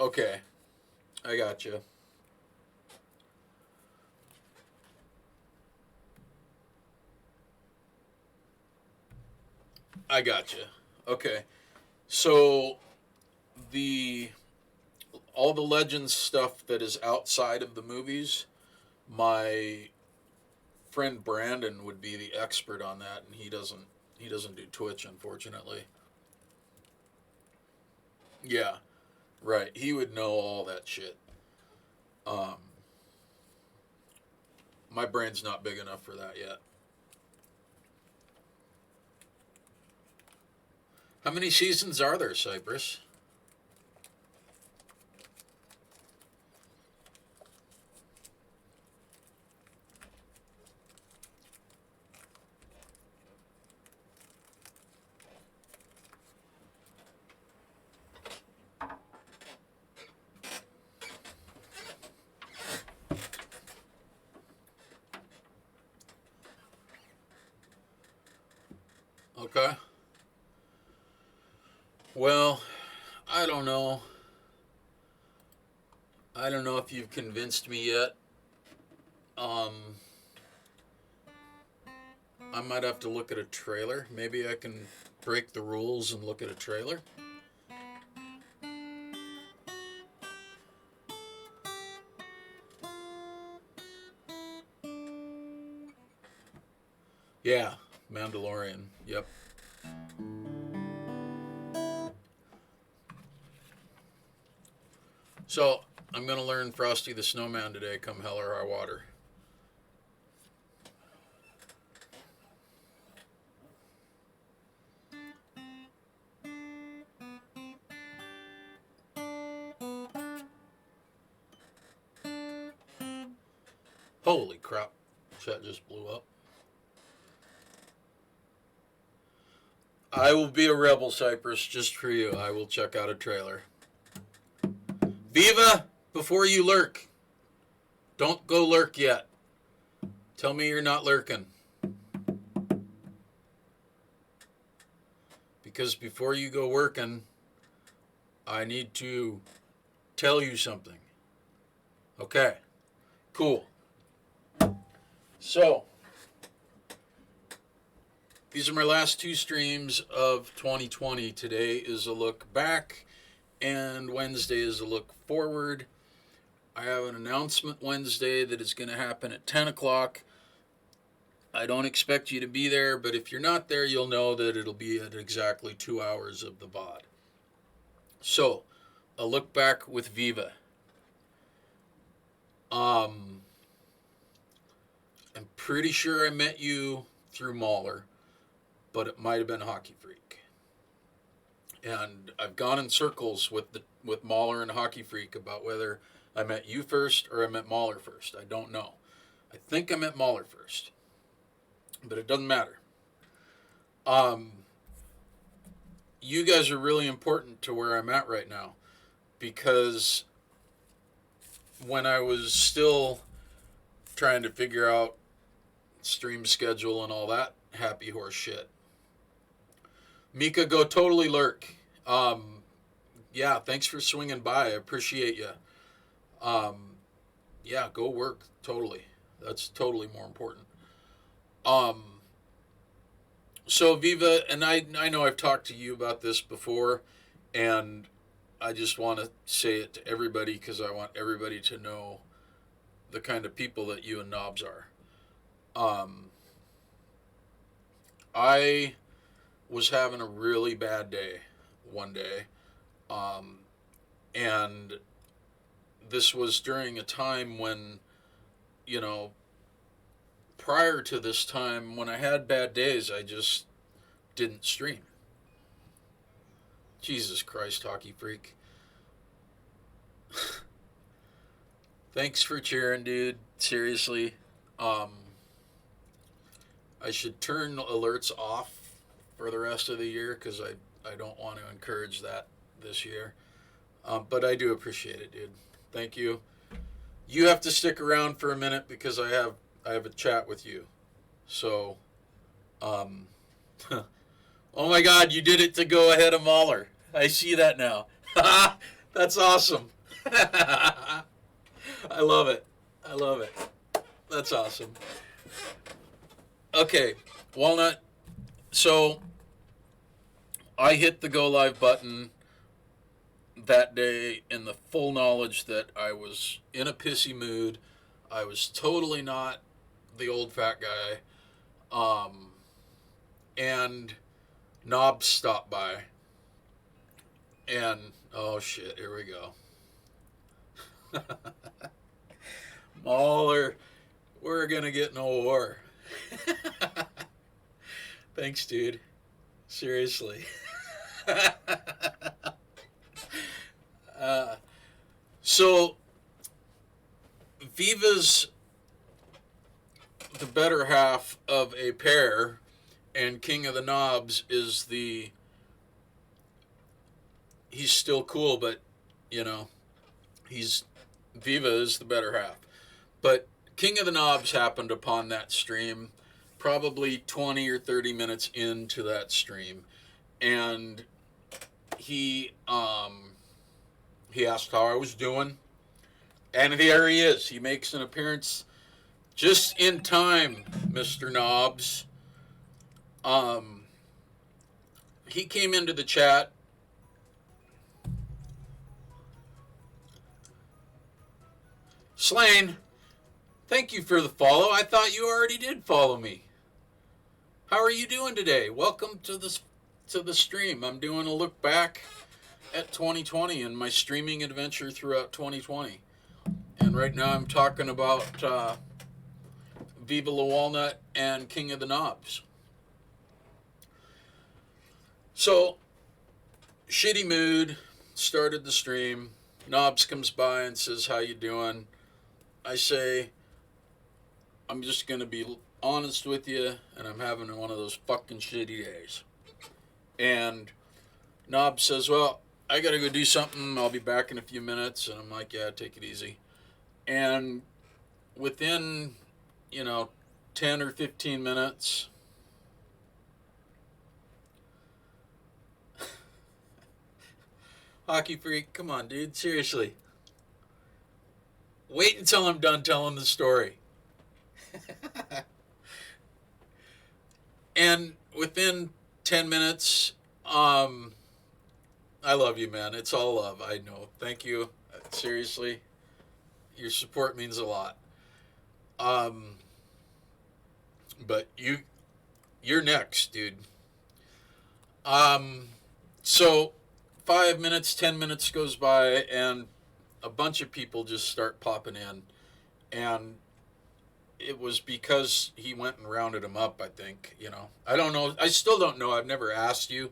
Okay. I got you. I got you. Okay. So the all the Legends stuff that is outside of the movies, my friend Brandon would be the expert on that, and he doesn't do Twitch, unfortunately. Yeah, right. He would know all that shit. Um, my brain's not big enough for that yet. How many seasons are there, Cypress? Okay. Well, I don't know. I don't know if you've convinced me yet. Um, I might have to look at a trailer. Maybe I can break the rules and look at a trailer. Yeah, Mandalorian. Yep. So I'm gonna learn Frosty the Snowman today, come hell or high water. Holy crap! Chat just blew up. I will be a rebel, Cypress, just for you. I will check out a trailer. Viva, before you lurk. Don't go lurk yet. Tell me you're not lurking. Because before you go working, I need to tell you something. Okay, cool. So, these are my last two streams of 2020. Today is a look back, and Wednesday is a look forward. I have an announcement Wednesday that is going to happen at 10 o'clock. I don't expect you to be there, but if you're not there, you'll know that it'll be at exactly 2 hours of the VOD. So, a look back with Viva. I'm pretty sure I met you through Mahler, but it might have been Hockey Freak. And I've gone in circles with Mahler and Hockey Freak about whether I met you first or I met Mahler first. I don't know. I think I met Mahler first, but it doesn't matter. You guys are really important to where I'm at right now, because when I was still trying to figure out stream schedule and all that happy horse shit, Mika, go totally lurk. Yeah, thanks for swinging by. I appreciate you. Yeah, go work. Totally. That's totally more important. So Viva, and I know I've talked to you about this before, and I just want to say it to everybody because I want everybody to know the kind of people that you and Knobs are. I was having a really bad day one day, and this was during a time when, you know, prior to this time, when I had bad days, I just didn't stream. Jesus Christ, Hockey Freak. Thanks for cheering, dude. Seriously. I should turn alerts off for the rest of the year because I don't want to encourage that this year. But I do appreciate it, dude. Thank you. You have to stick around for a minute because I have a chat with you. So, oh my God, you did it to go ahead of Mahler. I see that now. That's awesome. I love it. I love it. That's awesome. Okay, Walnut. So I hit the go live button that day in the full knowledge that I was in a pissy mood. I was totally not the old fat guy. And Knobs stopped by. And, oh shit, here we go. Mauler, we're gonna get in a war. Thanks, dude. Seriously. So, Viva's the better half of a pair, and King of the Knobs is he's still cool, but, you know, Viva is the better half. But King of the Knobs happened upon that stream probably 20 or 30 minutes into that stream, and he asked how I was doing, and there he is. He makes an appearance just in time, Mr. Knobs. He came into the chat. Slane, thank you for the follow. I thought you already did follow me. How are you doing today? Welcome to the stream. I'm doing a look back at 2020 and my streaming adventure throughout 2020. And right now I'm talking about Viva La Walnut and King of the Knobs. So, shitty mood, started the stream. Knobs comes by and says, how you doing? I say, I'm just going to be honest with you, and I'm having one of those fucking shitty days. And Knobs says, well, I got to go do something. I'll be back in a few minutes. And I'm like, yeah, take it easy. And within, 10 or 15 minutes, Hockey Freak, come on, dude, seriously. Wait until I'm done telling the story. And within 10 minutes, I love you, man. It's all love, I know. Thank you. Seriously. Your support means a lot. But you're next, dude. So 5 minutes, 10 minutes goes by, and a bunch of people just start popping in. And it was because he went and rounded them up, I think. I don't know. I still don't know. I've never asked you,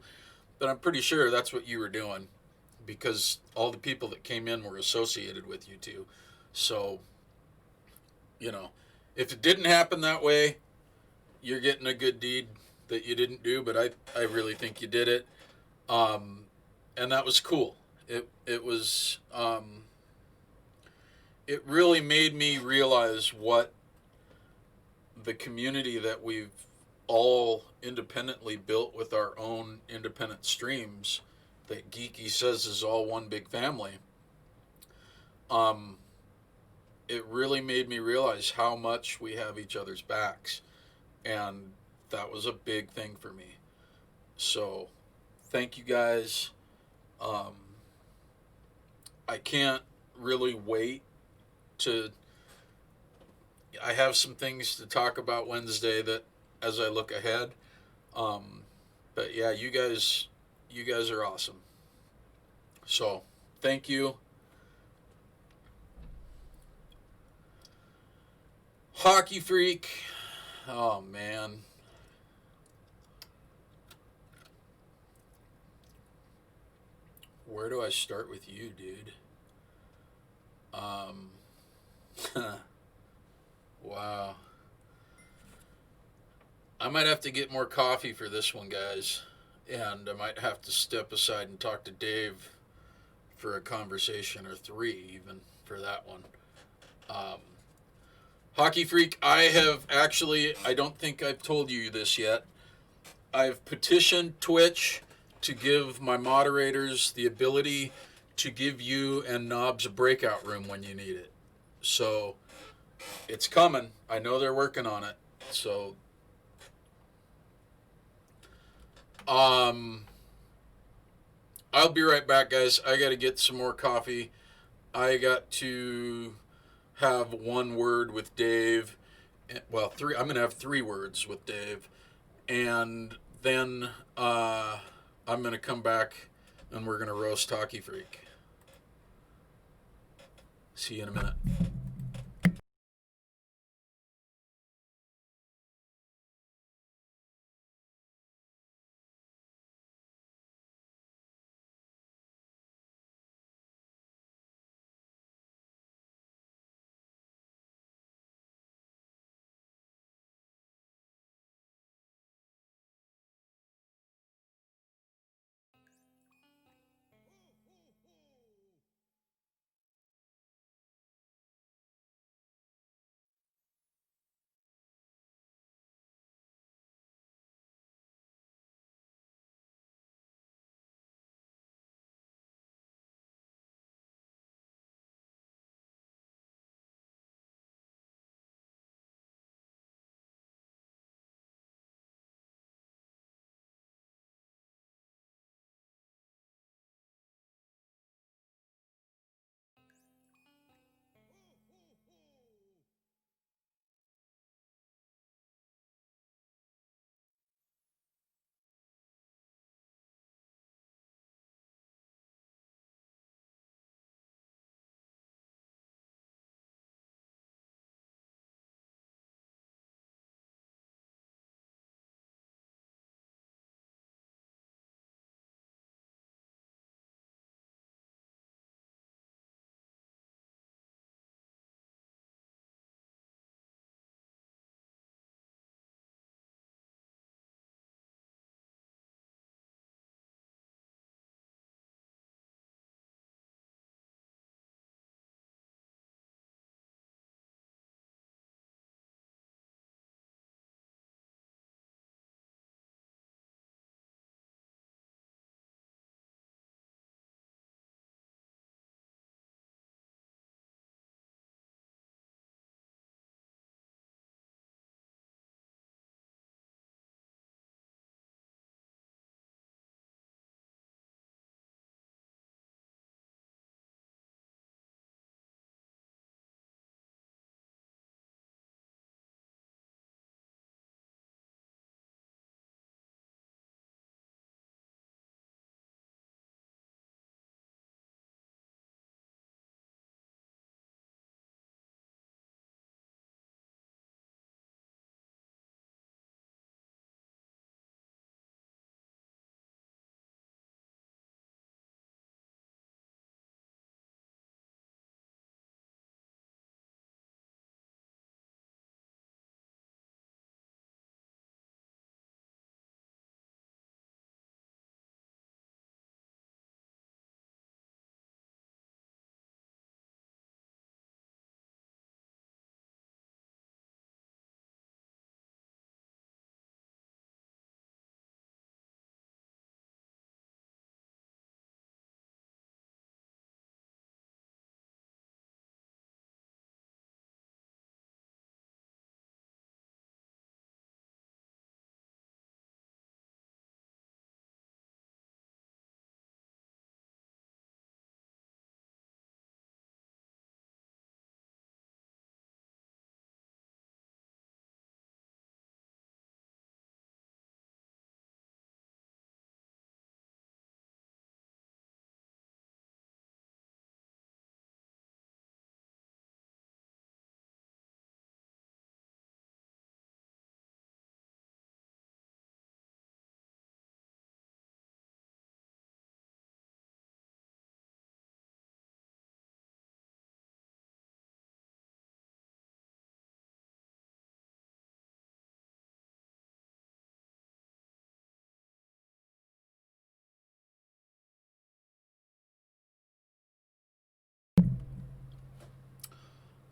but I'm pretty sure that's what you were doing, because all the people that came in were associated with you two. So, if it didn't happen that way, you're getting a good deed that you didn't do, but I really think you did it. And that was cool. It was, it really made me realize what the community that we've all independently built with our own independent streams that Geeky says is all one big family. It really made me realize how much we have each other's backs. And that was a big thing for me. So, thank you guys. I can't really wait I have some things to talk about Wednesday that as I look ahead. But yeah, you guys are awesome. So, thank you. Hockey Freak. Oh, man. Where do I start with you, dude? Wow. I might have to get more coffee for this one, guys. And I might have to step aside and talk to Dave for a conversation, or 3 even, for that one. Hockey Freak, I don't think I've told you this yet. I've petitioned Twitch to give my moderators the ability to give you and Knobs a breakout room when you need it. So it's coming. I know they're working on it. So I'll be right back, guys. I got to get some more coffee. I got to have one word with Dave. Well, three. I'm going to have 3 words with Dave. And then I'm going to come back and we're going to roast Hockey Freak. See you in a minute.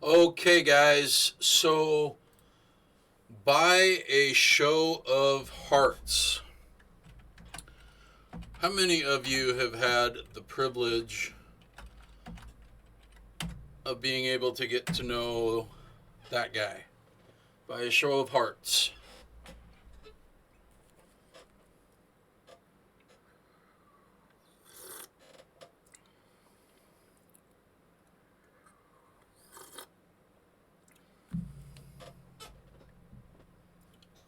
Okay, guys. So, by a show of hearts, how many of you have had the privilege of being able to get to know that guy by a show of hearts.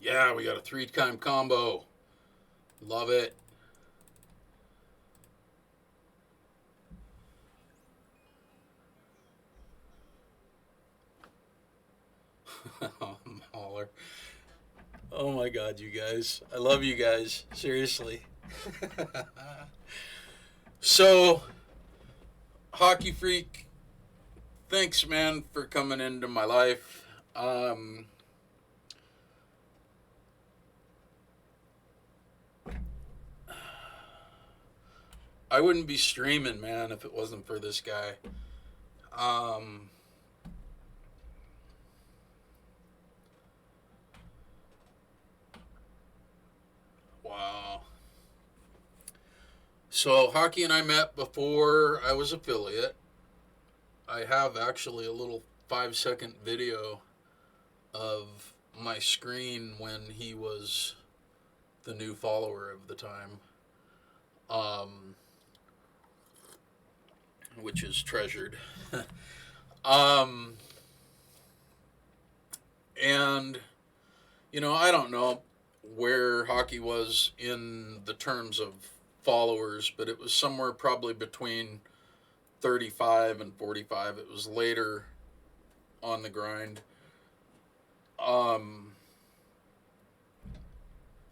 Yeah, we got a 3-time combo. Love it. Mauler. Oh my God, you guys. I love you guys. Seriously. So, Hockey Freak, thanks, man, for coming into my life. I wouldn't be streaming, man, if it wasn't for this guy. Wow. So, Hockey and I met before I was affiliate. I have actually a little 5-second video of my screen when he was the new follower of the time, which is treasured. And, you know, I don't know where Hockey was in the terms of followers, but it was somewhere probably between 35 and 45. It was later on the grind.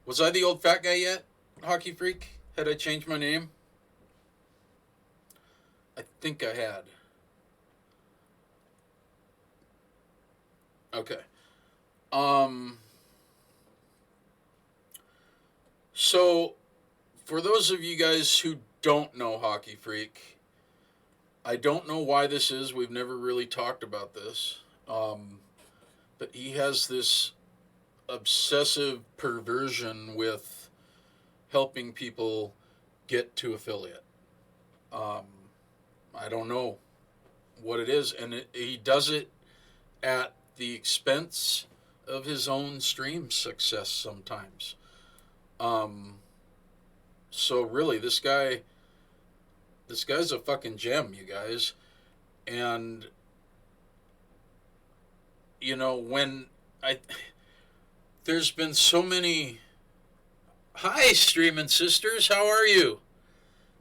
Was I the old fat guy yet, Hockey Freak? Had I changed my name? I think I had. Okay. So, for those of you guys who don't know Hockey Freak, I don't know why this is. We've never really talked about this. But he has this obsessive perversion with helping people get to affiliate. I don't know what it is. And he does it at the expense of his own stream success sometimes. So really, this guy's a fucking gem, you guys. And, you know, there's been so many, hi, streaming sisters, how are you?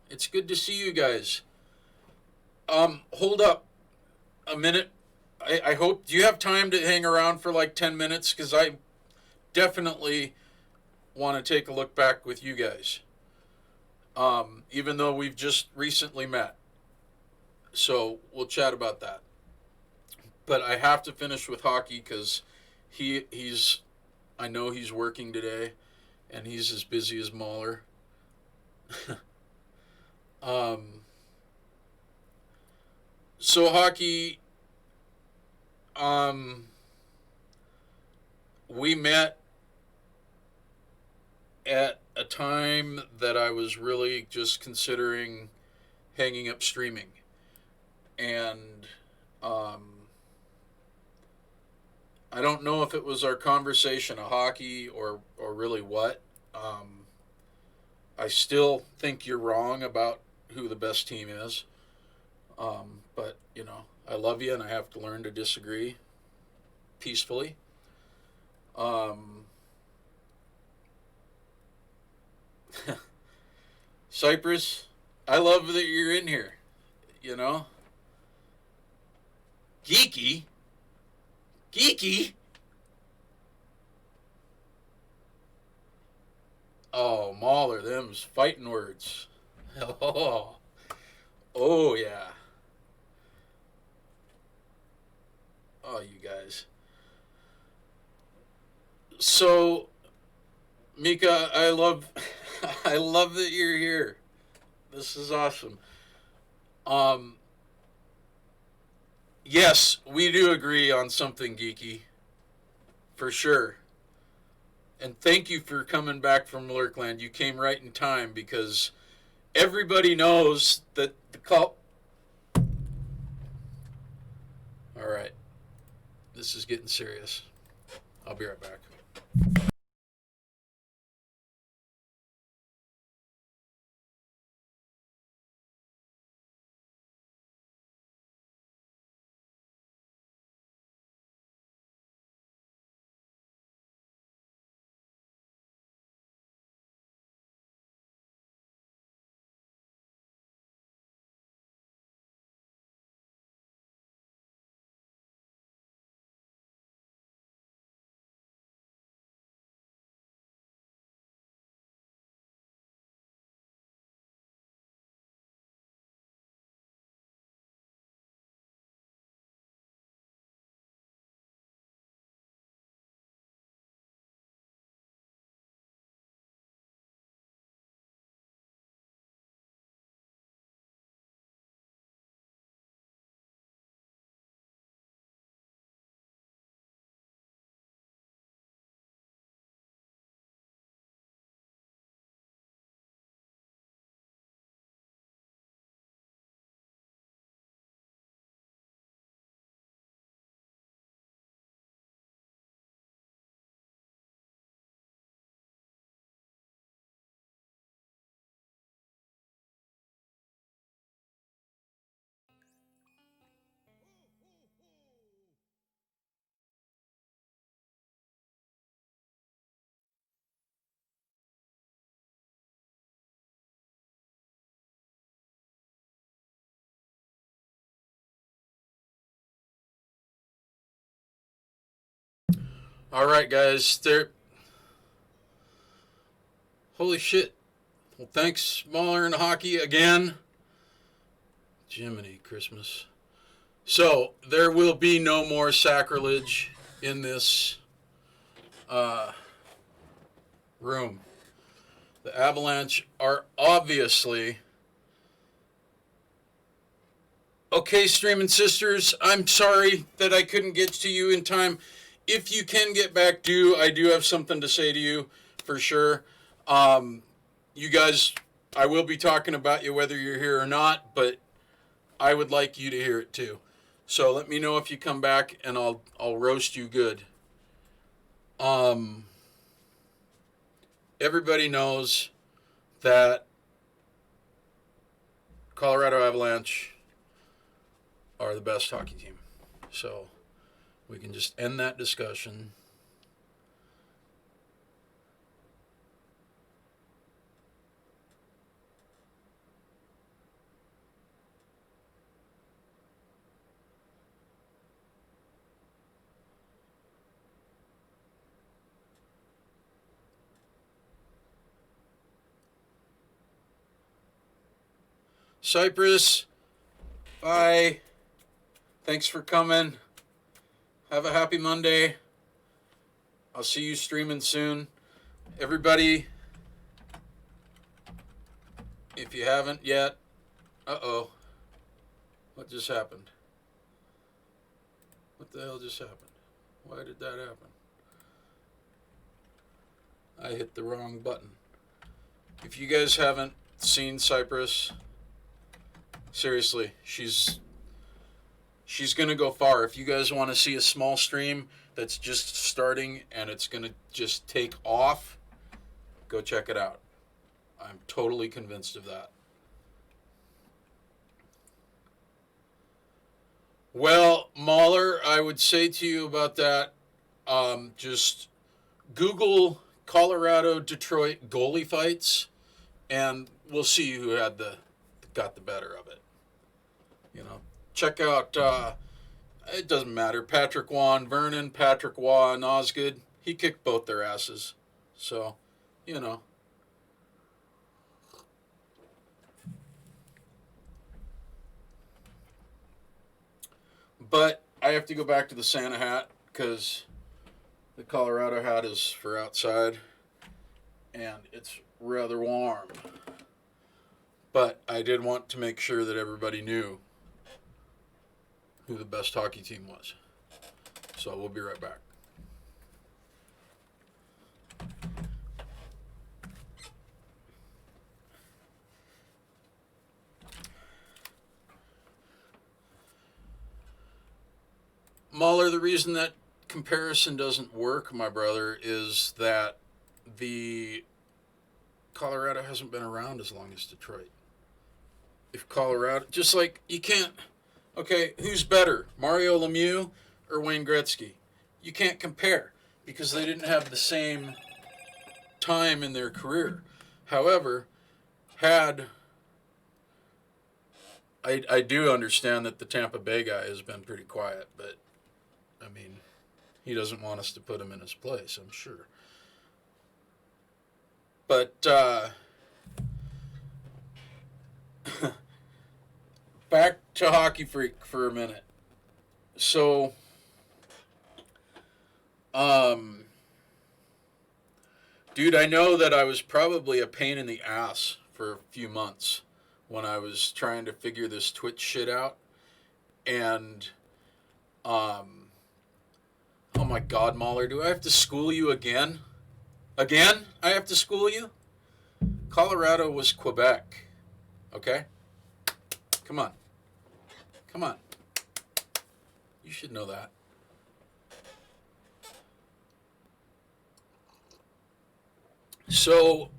It's good to see you guys. Hold up a minute. I hope, do you have time to hang around for like 10 minutes? Because I definitely want to take a look back with you guys. Even though we've just recently met. So we'll chat about that. But I have to finish with Hockey because I know he's working today and he's as busy as Mauler. So Hockey, we met at a time that I was really just considering hanging up streaming. And I don't know if it was our conversation of hockey or really what. I still think you're wrong about who the best team is. But, you know, I love you and I have to learn to disagree peacefully. Cypress, I love that you're in here, you know. Geeky? Oh, Mauler, them's fighting words. Oh yeah. Oh, you guys. So, Mika, I love I love that you're here. This is awesome. Um, yes, we do agree on something geeky. For sure. And thank you for coming back from Lurkland. You came right in time because everybody knows that All right. This is getting serious. I'll be right back. All right, guys. Holy shit. Well, thanks, Smaller and Hockey, again. Jiminy Christmas. So, there will be no more sacrilege in this room. The Avalanche are obviously... Okay, Streaming Sisters, I'm sorry that I couldn't get to you in time. If you can get back, I do have something to say to you, for sure. You guys, I will be talking about you whether you're here or not, but I would like you to hear it too. So let me know if you come back, and I'll roast you good. Everybody knows that Colorado Avalanche are the best hockey team. So we can just end that discussion. Cypress, bye. Thanks for coming. Have a happy Monday. I'll see you streaming soon. Everybody, if you haven't yet, uh-oh. What just happened? What the hell just happened? Why did that happen? I hit the wrong button. If you guys haven't seen Cypress, seriously, she's gonna go far. If you guys want to see a small stream that's just starting and it's gonna just take off, go check it out. I'm totally convinced of that. Well, Mahler, I would say to you about that, just Google Colorado Detroit goalie fights, and we'll see who got the better of it. You know, check out. It doesn't matter. Patrick Waugh and Vernon, Patrick Waugh and Osgood. He kicked both their asses. So, you know. But I have to go back to the Santa hat because the Colorado hat is for outside and it's rather warm. But I did want to make sure that everybody knew who the best hockey team was. So we'll be right back. Mahler, the reason that comparison doesn't work, my brother, is that the Colorado hasn't been around as long as Detroit. If Colorado, just like you can't, okay, who's better, Mario Lemieux or Wayne Gretzky? You can't compare because they didn't have the same time in their career. However, had I do understand that the Tampa Bay guy has been pretty quiet, but I mean, he doesn't want us to put him in his place, I'm sure. But back to Hockey Freak for a minute. So, dude, I know that I was probably a pain in the ass for a few months when I was trying to figure this Twitch shit out. And, oh my God, Mahler, do I have to school you again? Again? I have to school you? Colorado was Quebec. Okay? Come on. Come on. You should know that. So,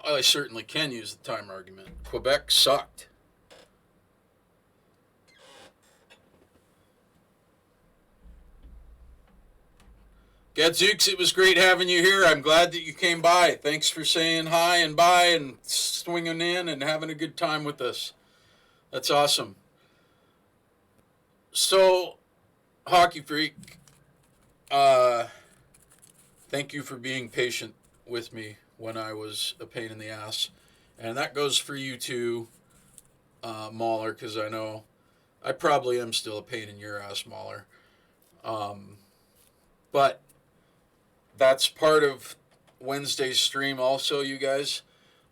I certainly can use the time argument. Quebec sucked. Gadzooks, it was great having you here. I'm glad that you came by. Thanks for saying hi and bye and swinging in and having a good time with us. That's awesome. So, Hockey Freak, thank you for being patient with me when I was a pain in the ass. And that goes for you too, Mahler, because I know I probably am still a pain in your ass, Mahler. But that's part of Wednesday's stream also, you guys.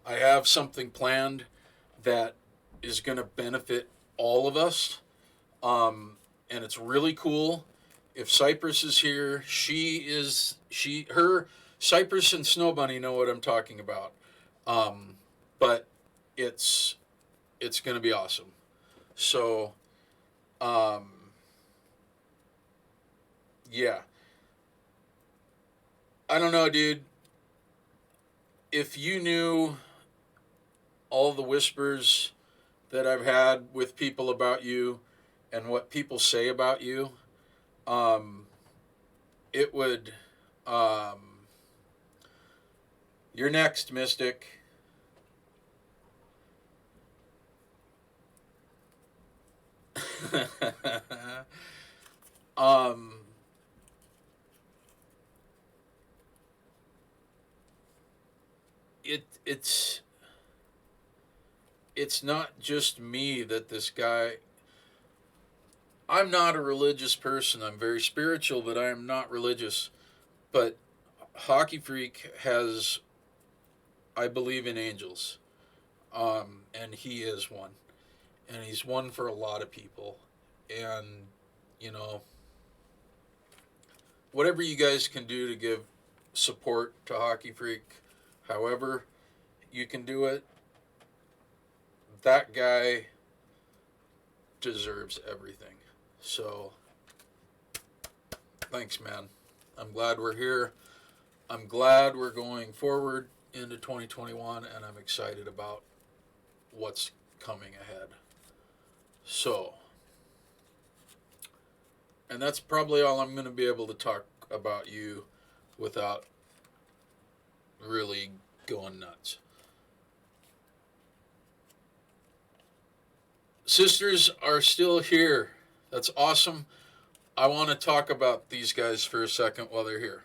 I have something planned that is going to benefit all of us. And it's really cool. If Cypress is here, Cypress and Snow Bunny know what I'm talking about. But it's going to be awesome. So, yeah. I don't know, dude. If you knew all the whispers that I've had with people about you and what people say about you, it would, you're next, Mystic. It's not just me that this guy. I'm not a religious person. I'm very spiritual, but I am not religious. But Hockey Freak has, I believe in angels, and he is one, and he's one for a lot of people, and you know, whatever you guys can do to give support to Hockey Freak, however you can do it, that guy deserves everything. So, thanks, man. I'm glad we're here. I'm glad we're going forward into 2021, and I'm excited about what's coming ahead. So, and that's probably all I'm going to be able to talk about you without really going nuts. Sisters are still here. That's awesome. I want to talk about these guys for a second while they're here.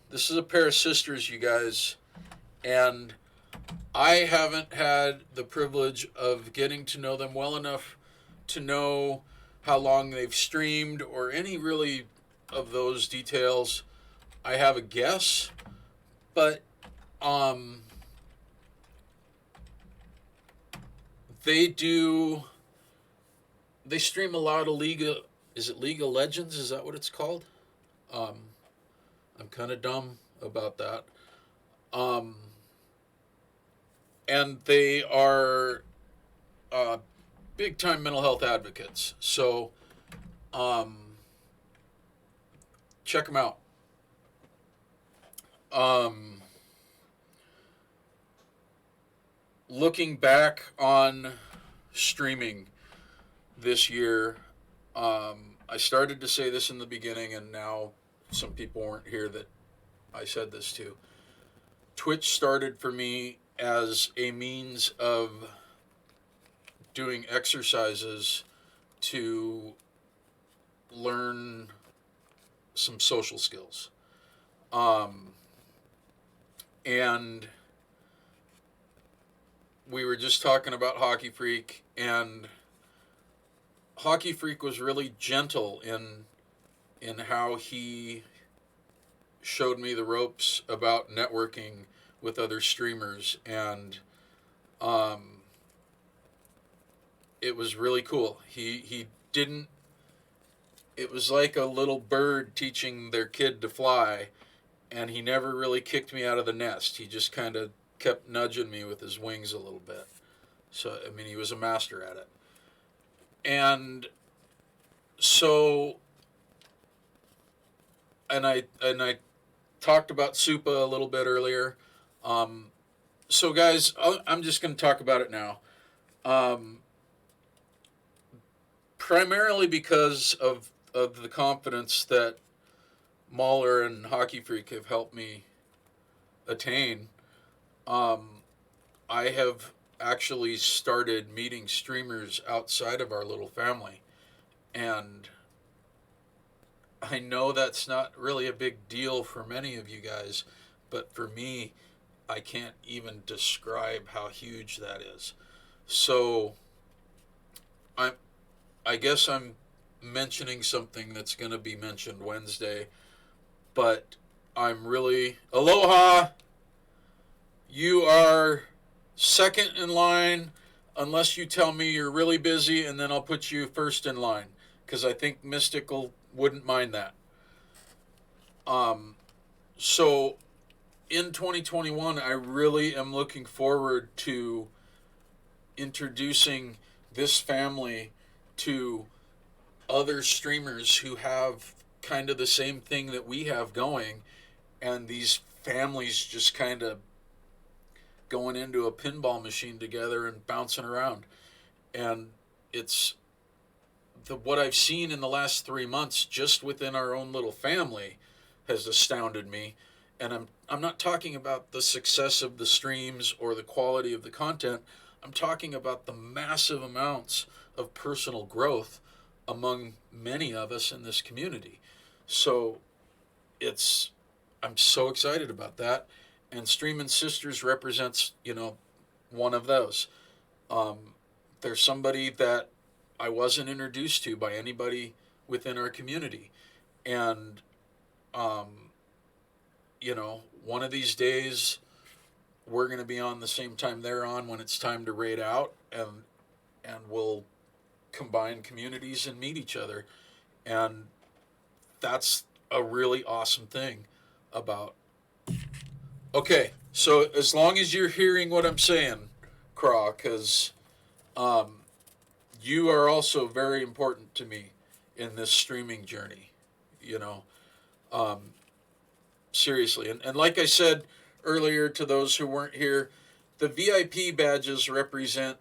This is a pair of sisters, you guys, and I haven't had the privilege of getting to know them well enough to know how long they've streamed or any really of those details. I have a guess, but they stream a lot of is it League of Legends? Is that what it's called? I'm kind of dumb about that. And they are big time mental health advocates. So check them out. Um, Looking back on streaming this year, I started to say this in the beginning, and now some people weren't here that I said this to. Twitch started for me as a means of doing exercises to learn some social skills. And we were just talking about Hockey Freak, and Hockey Freak was really gentle in how he showed me the ropes about networking with other streamers, and it was really cool. He didn't. It was like a little bird teaching their kid to fly, and he never really kicked me out of the nest. He just kind of kept nudging me with his wings a little bit. So I mean, he was a master at it. And so, and I talked about Supa a little bit earlier. So guys, I'm just going to talk about it now. Primarily because of the confidence that Mahler and Hockey Freak have helped me attain. I have actually started meeting streamers outside of our little family, and I know that's not really a big deal for many of you guys, but for me, I can't even describe how huge that is. So I'm I guess I'm mentioning something that's going to be mentioned Wednesday, but I'm really aloha. You are second in line unless you tell me you're really busy, and then I'll put you first in line because I think Mystical wouldn't mind that. So in 2021, I really am looking forward to introducing this family to other streamers who have kind of the same thing that we have going, and these families just kind of going into a pinball machine together and bouncing around. And it's what I've seen in the last 3 months just within our own little family has astounded me. And I'm not talking about the success of the streams or the quality of the content. I'm talking about the massive amounts of personal growth among many of us in this community. So I'm so excited about that. And Streamin' Sisters represents, one of those. There's somebody that I wasn't introduced to by anybody within our community. And, one of these days we're going to be on the same time they're on when it's time to raid out, and we'll combine communities and meet each other. And that's a really awesome thing about. Okay, so as long as you're hearing what I'm saying, Craw, because you are also very important to me in this streaming journey, seriously. And like I said earlier to those who weren't here, the VIP badges represent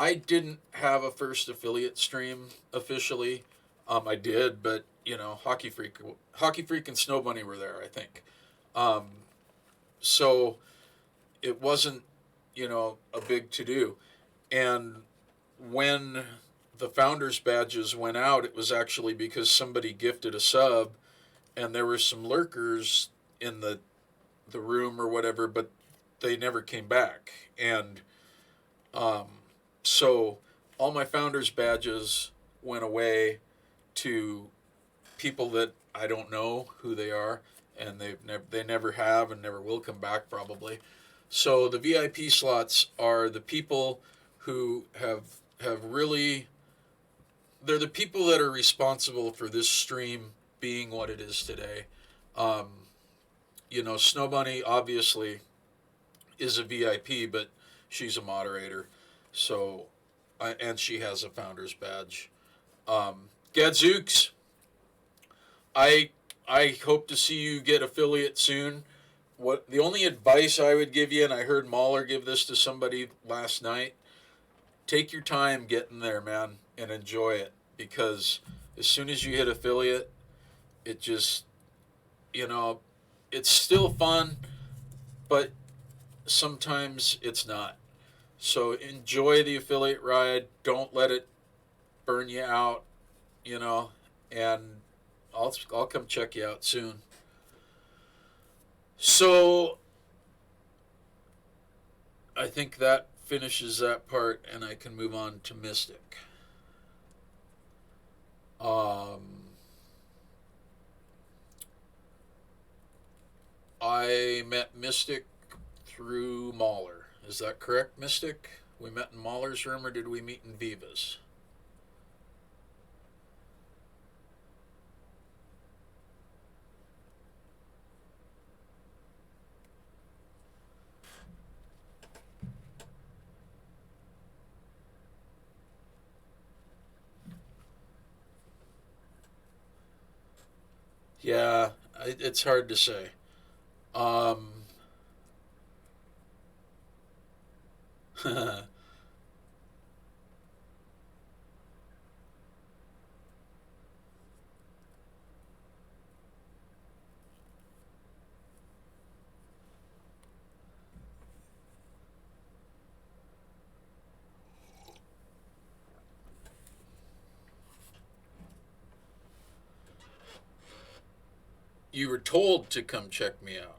I didn't have a first affiliate stream officially. I did, but Hockey Freak and Snow Bunny were there, I think. So it wasn't, a big to do. And when the founders badges went out, it was actually because somebody gifted a sub, and there were some lurkers in the room or whatever, but they never came back. And so all my founders badges went away to people that I don't know who they are, and they never have and never will come back probably. So the VIP slots are the people who have really, they're the people that are responsible for this stream being what it is today. Snow Bunny obviously is a VIP, but she's a moderator. So, and she has a founder's badge. Gadzooks, I I hope to see you get affiliate soon. What the only advice I would give you, and I heard Mahler give this to somebody last night, take your time getting there, man, and enjoy it. Because as soon as you hit affiliate, it just, you know, it's still fun, but sometimes it's not. So enjoy the affiliate ride. Don't let it burn you out, you know, and I'll come check you out soon. So I think that finishes that part, and I can move on to Mystic. Um, I met Mystic through Mahler. Is that correct, Mystic? We met in Mahler's room, or did we meet in Viva's? Yeah, it's hard to say. Um, you were told to come check me out.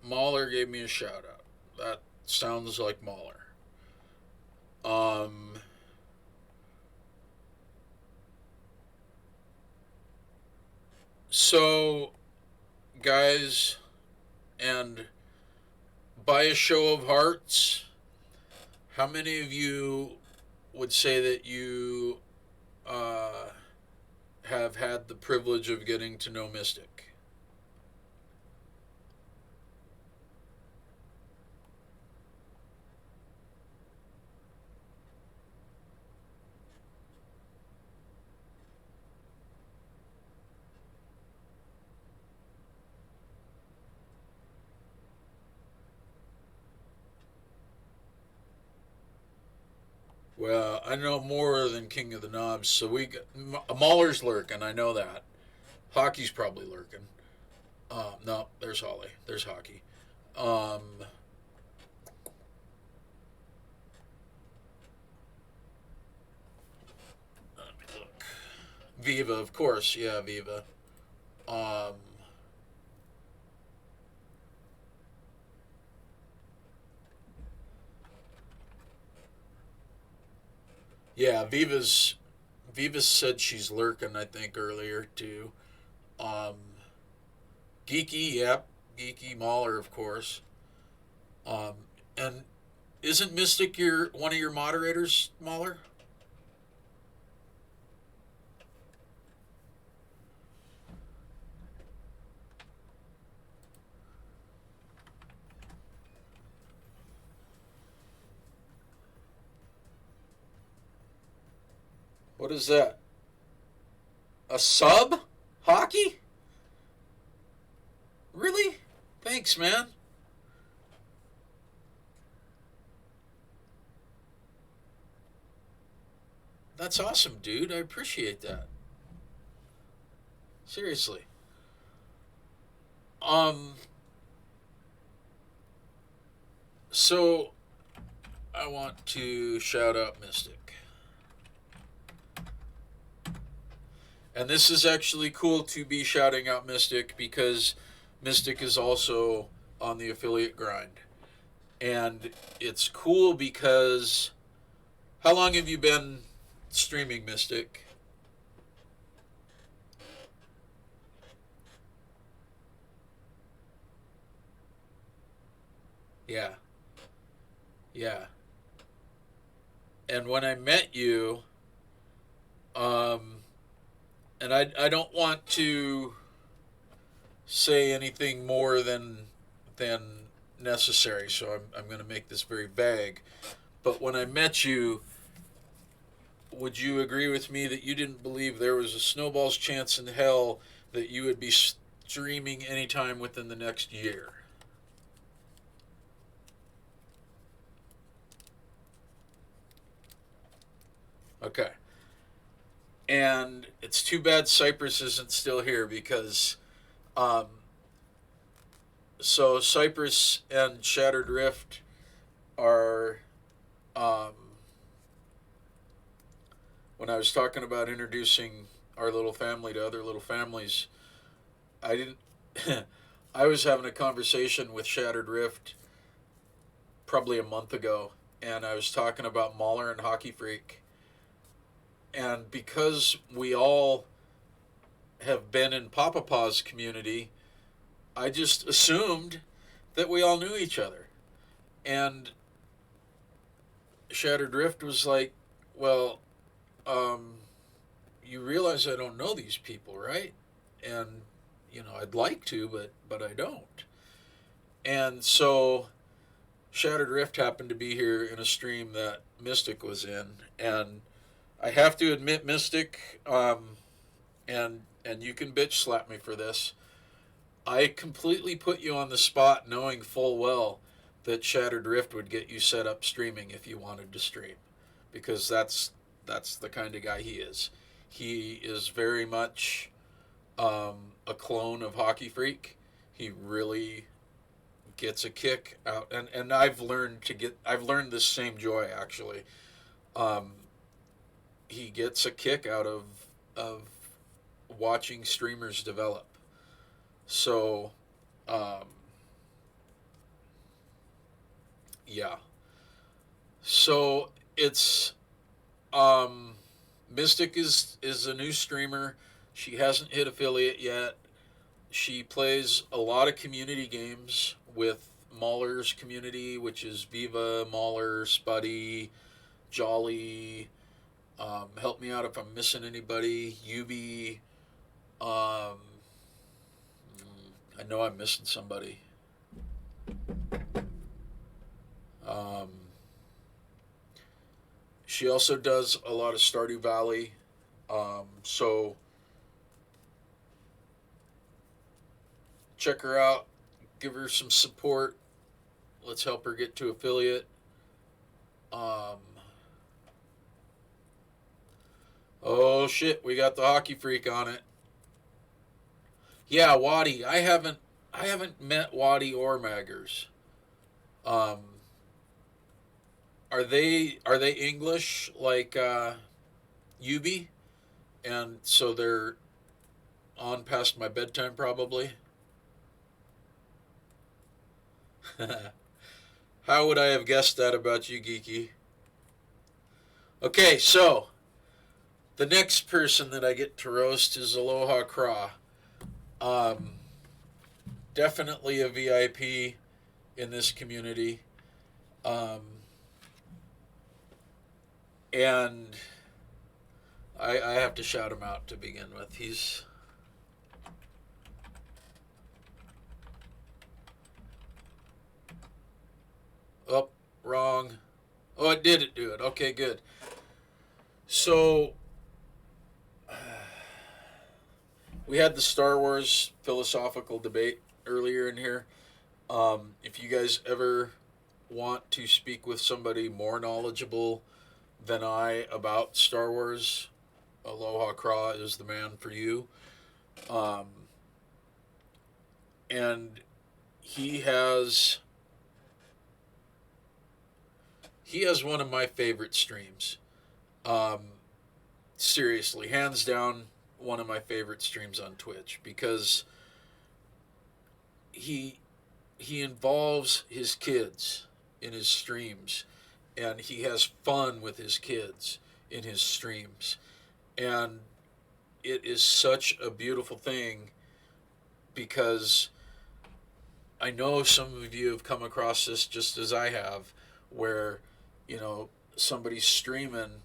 Mahler gave me a shout out. That sounds like Mahler. Um, so, guys, and by a show of hearts, how many of you would say that you uh, have had the privilege of getting to know Mystic? Well, I know more than King of the Knobs, so we got, Mahler's lurking. I know that. Hockey's probably lurking. No, there's Holly. There's hockey. Um, Viva, of course. Yeah, Viva. Um, yeah, Viva's said she's lurking. I think earlier too. Um, Geeky, yep, Geeky Mahler, of course. Um, and isn't Mystic your one of your moderators, Mahler? What is that? A sub? Hockey? Really? Thanks, man. That's awesome, dude. I appreciate that. Seriously. Um, so I want to shout out Mystic. And this is actually cool to be shouting out Mystic because Mystic is also on the affiliate grind. And it's cool because how long have you been streaming Mystic? Yeah, yeah. And when I met you, um, and I don't want to say anything more than necessary, so I'm going to make this very vague. But when I met you, would you agree with me that you didn't believe there was a snowball's chance in hell that you would be streaming anytime within the next year? Okay. And it's too bad Cypress isn't still here because um, so Cypress and Shattered Rift are um, when I was talking about introducing our little family to other little families, I didn't. I was having a conversation with Shattered Rift probably a month ago, and I was talking about Mahler and Hockey Freak, and because we all have been in Papa Pa's community, I just assumed that we all knew each other, and Shattered Rift was like, "Well, um, you realize I don't know these people, right?" And I'd like to, but I don't. And so Shattered Rift happened to be here in a stream that Mystic was in, and I have to admit, Mystic, and you can bitch slap me for this. I completely put you on the spot, knowing full well that Shattered Rift would get you set up streaming if you wanted to stream, because that's the kind of guy he is. He is very much a clone of Hockey Freak. He really gets a kick out, and I've learned this same joy actually. Um, he gets a kick out of watching streamers develop. So, um, yeah. So it's um, Mystic is a new streamer. She hasn't hit affiliate yet. She plays a lot of community games with Mahler's community, which is Viva, Mahler, Spuddy, Jolly. Help me out if I'm missing anybody. Yubi. Um, I know I'm missing somebody. Um, she also does a lot of Stardew Valley. So check her out. Give her some support. Let's help her get to affiliate. Um, oh shit, we got the Hockey Freak on it. Yeah, Waddy. I haven't met Waddy or Maggers. Um, are they English like Yubi? And so they're on past my bedtime probably. How would I have guessed that about you, Geeky? Okay, so the next person that I get to roast is Aloha Craw. Um, Definitely a VIP in this community. Um, and I have to shout him out to begin with. He's oh wrong. Oh, it did it do it. Okay, good. So we had the Star Wars philosophical debate earlier in here. If you guys ever want to speak with somebody more knowledgeable than I about Star Wars, Aloha Craw is the man for you. Um, and he has he has one of my favorite streams. Um, Seriously, hands down, one of my favorite streams on Twitch because he he involves his kids in his streams, and he has fun with his kids in his streams, and it is such a beautiful thing because I know some of you have come across this just as I have, where you know somebody's streaming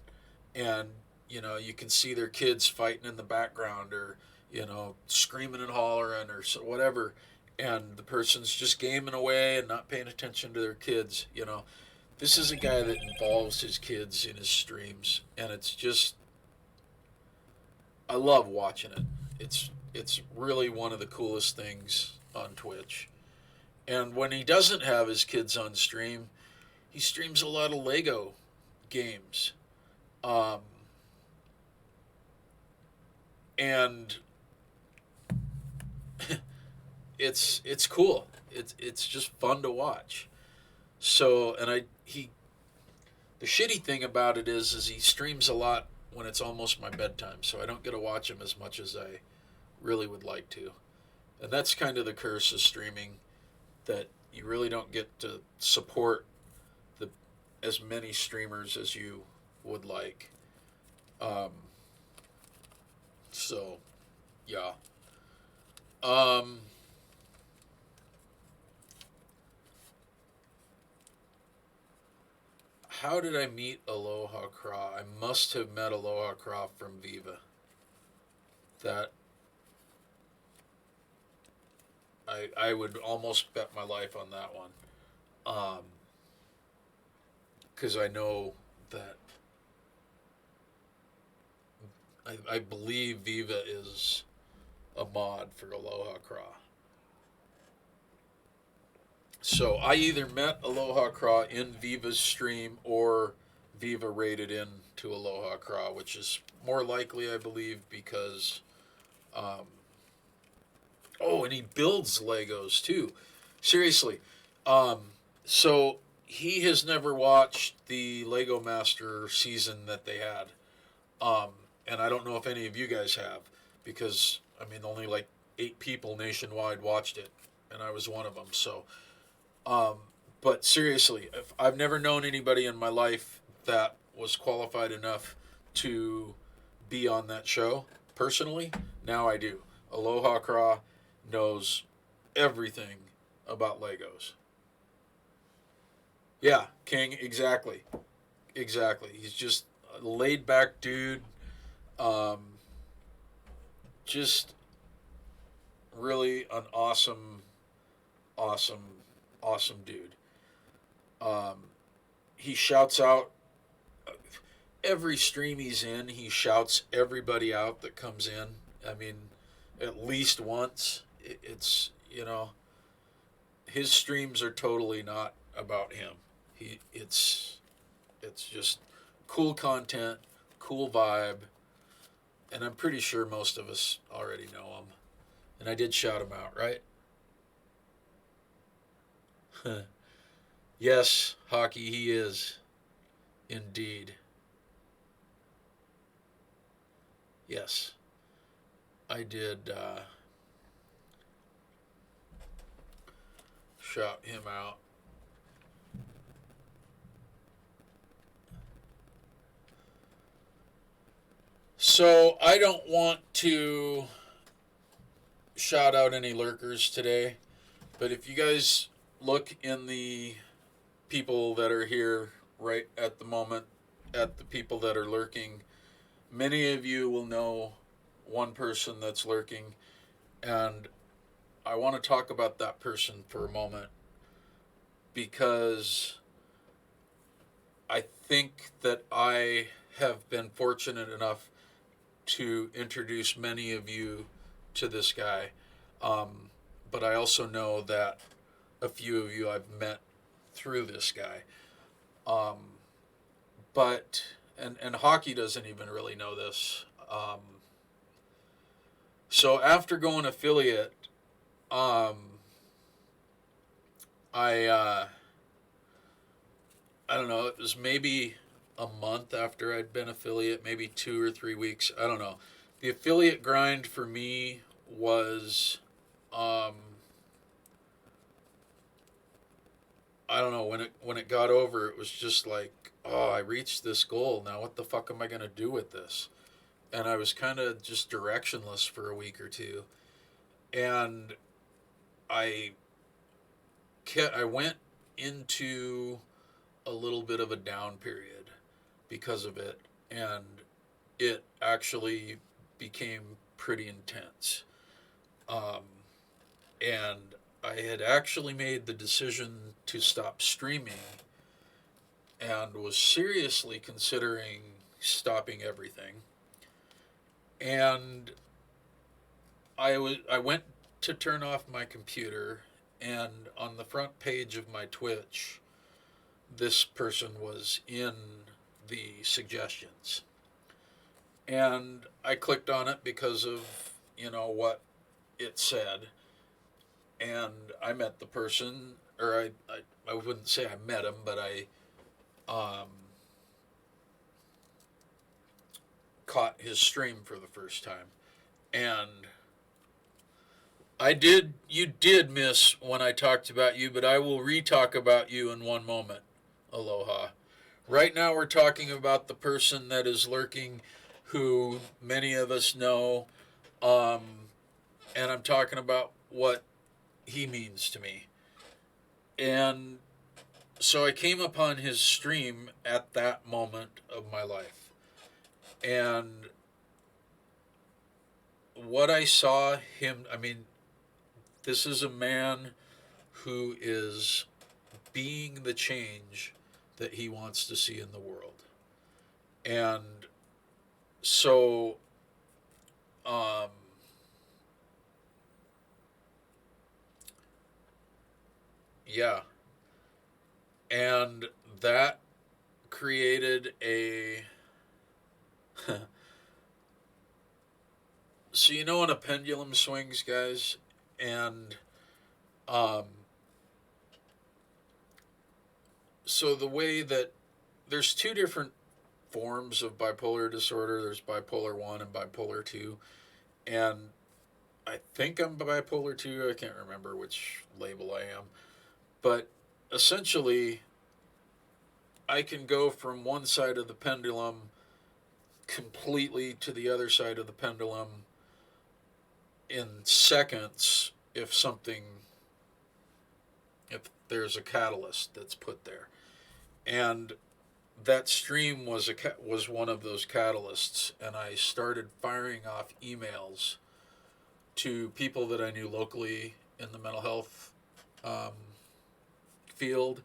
and you can see their kids fighting in the background or screaming and hollering or so, whatever, and the person's just gaming away and not paying attention to their kids. This is a guy that involves his kids in his streams, and it's just, I love watching it. It's really one of the coolest things on Twitch. And when he doesn't have his kids on stream, he streams a lot of Lego games. Um, and it's cool. It's just fun to watch. So, and the shitty thing about it is he streams a lot when it's almost my bedtime, so I don't get to watch him as much as I really would like to. And that's kind of the curse of streaming, that you really don't get to support the as many streamers as you would like. Um, so, yeah. Um, how did I meet Aloha Craw? I must have met Aloha Craw from Viva. That I would almost bet my life on that one. Because I know that I believe Viva is a mod for Aloha Craw. So I either met Aloha Craw in Viva's stream or Viva raided in to Aloha Craw, which is more likely, I believe, because and he builds Legos too. Seriously. So he has never watched the Lego Master season that they had. And I don't know if any of you guys have, because only like 8 people nationwide watched it, and I was one of them. So, but seriously, I've never known anybody in my life that was qualified enough to be on that show personally. Now I do. Aloha Craw knows everything about Legos. Yeah, King, exactly. Exactly. He's just a laid back dude. Just really an awesome, awesome, awesome dude. He shouts out every stream he's in. He shouts everybody out that comes in. At least once. His streams are totally not about him. It's just cool content, cool vibe, and I'm pretty sure most of us already know him. And I did shout him out, right? Yes, Hockey, he is. Indeed. Yes, I did shout him out. So I don't want to shout out any lurkers today, but if you guys look in the people that are here right at the moment, at the people that are lurking, many of you will know one person that's lurking, and I want to talk about that person for a moment, because I think that I have been fortunate enough to introduce many of you to this guy. But I also know that a few of you I've met through this guy. And Hockey doesn't even really know this. So after going affiliate, I don't know, it was maybe a month after I'd been affiliate, maybe 2 or 3 weeks. I don't know. The affiliate grind for me was, I don't know, when it got over, it was just like, oh, I reached this goal. Now what the fuck am I going to do with this? And I was kind of just directionless for a week or two. And I went into a little bit of a down period because of it, and it actually became pretty intense. And I had actually made the decision to stop streaming and was seriously considering stopping everything. And I went to turn off my computer, and on the front page of my Twitch, this person was in the suggestions. And I clicked on it because of, what it said. And I met the person, or I wouldn't say I met him, but I um, caught his stream for the first time. And you did miss when I talked about you, but I will re-talk about you in one moment. Aloha. Right now we're talking about the person that is lurking, who many of us know, um, and I'm talking about what he means to me. And so I came upon his stream at that moment of my life. And what I saw him, this is a man who is being the change that he wants to see in the world. And so, um, yeah. And that created a. So, when a pendulum swings, guys, and um, so the way that there's two different forms of bipolar disorder. There's bipolar 1 and bipolar 2. And I think I'm bipolar 2. I can't remember which label I am. But essentially, I can go from one side of the pendulum completely to the other side of the pendulum in seconds if there's a catalyst that's put there. And that stream was one of those catalysts, and I started firing off emails to people that I knew locally in the mental health field,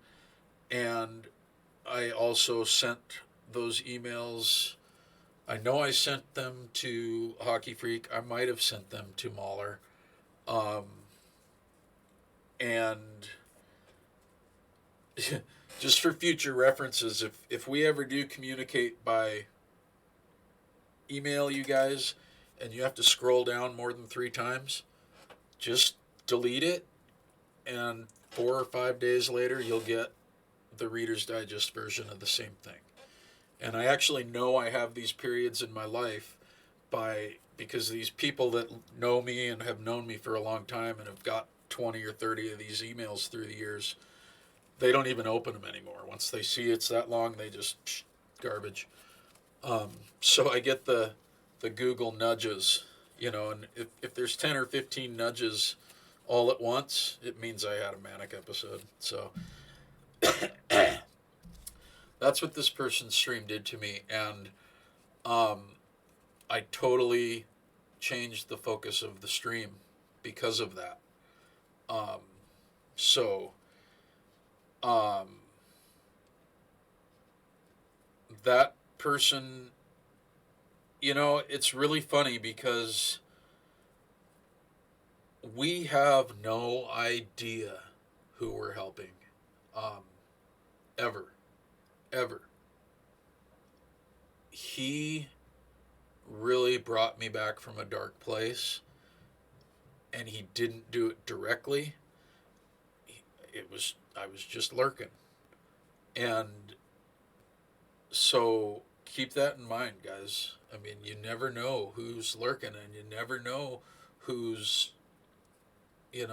and I also sent those emails. I know I sent them to Hockey Freak. I might have sent them to Mahler, and just for future references, if we ever do communicate by email, you guys, and you have to scroll down more than 3 times, just delete it, and 4 or 5 days later, you'll get the Reader's Digest version of the same thing. And I actually know I have these periods in my life because these people that know me and have known me for a long time and have got 20 or 30 of these emails through the years, they don't even open them anymore. Once they see it's that long, they just garbage. So I get the Google nudges, and if there's 10 or 15 nudges all at once, it means I had a manic episode. So that's what this person's stream did to me, and I totally changed the focus of the stream because of that. That person, it's really funny because we have no idea who we're helping, ever. He really brought me back from a dark place, and he didn't do it directly. I was just lurking. And so keep that in mind, guys. You never know who's lurking, and you never know who's, you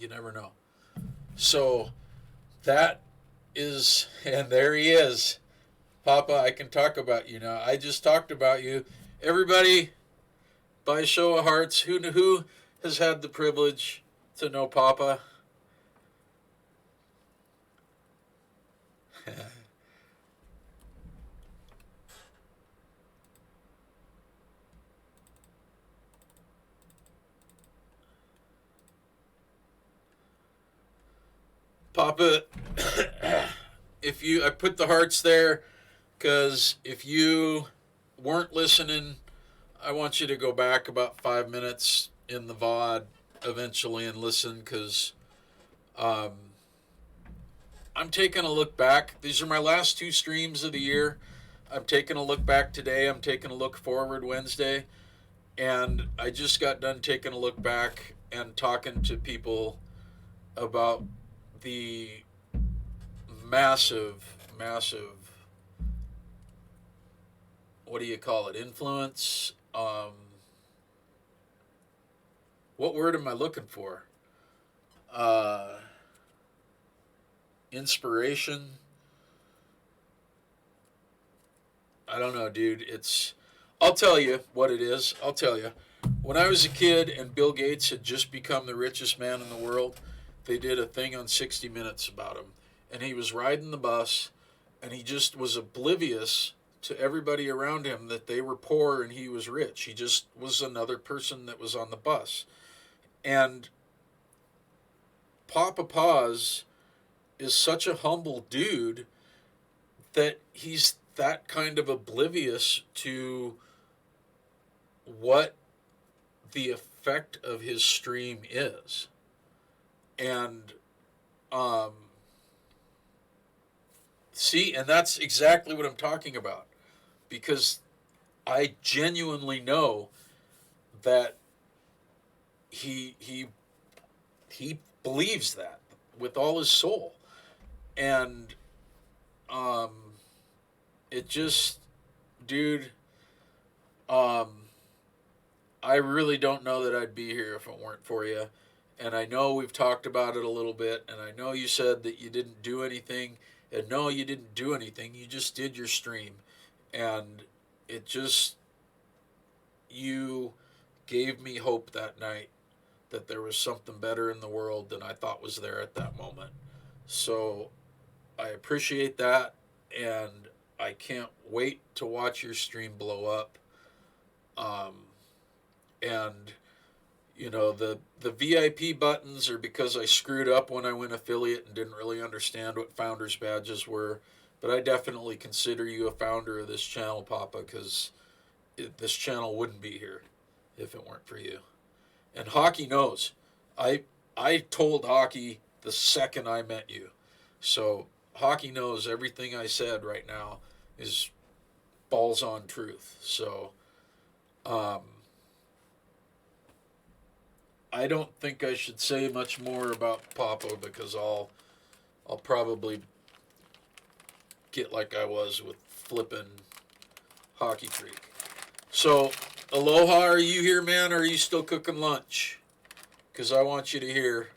never know. So that is, and there he is. Papa, I can talk about you now. I just talked about you. Everybody, by a show of hearts, who has had the privilege to know Papa? Papa, I put the hearts there because if you weren't listening, I want you to go back about 5 minutes in the VOD eventually and listen because um, I'm taking a look back. These are my last two streams of the year. I'm taking a look back today. I'm taking a look forward Wednesday. And I just got done taking a look back and talking to people about the massive, what do you call it, influence? What word am I looking for? Uh, Inspiration? I don't know, dude. I'll tell you what it is. I'll tell you. When I was a kid and Bill Gates had just become the richest man in the world, they did a thing on 60 Minutes about him. And he was riding the bus and he just was oblivious to everybody around him that they were poor and he was rich. He just was another person that was on the bus. And Papa Paz is such a humble dude that he's that kind of oblivious to what the effect of his stream is. And um, see, and that's exactly what I'm talking about because I genuinely know that he he believes that with all his soul, and um, it just, dude, um, I really don't know that I'd be here if it weren't for you. And I know we've talked about it a little bit, and I know you said that you didn't do anything, and no, you didn't do anything. You just did your stream, and it just, you gave me hope that night that there was something better in the world than I thought was there at that moment. So I appreciate that, and I can't wait to watch your stream blow up. Um, and the VIP buttons are because I screwed up when I went affiliate and didn't really understand what founders badges were. But I definitely consider you a founder of this channel, Papa, because this channel wouldn't be here if it weren't for you. And Hockey knows. I I told Hockey the second I met you. So Hockey knows everything I said right now is balls on truth. So um, I don't think I should say much more about Papa because I'll probably get like I was with flipping Hockey Freak. So Aloha, are you here, man? Or are you still cooking lunch? Because I want you to hear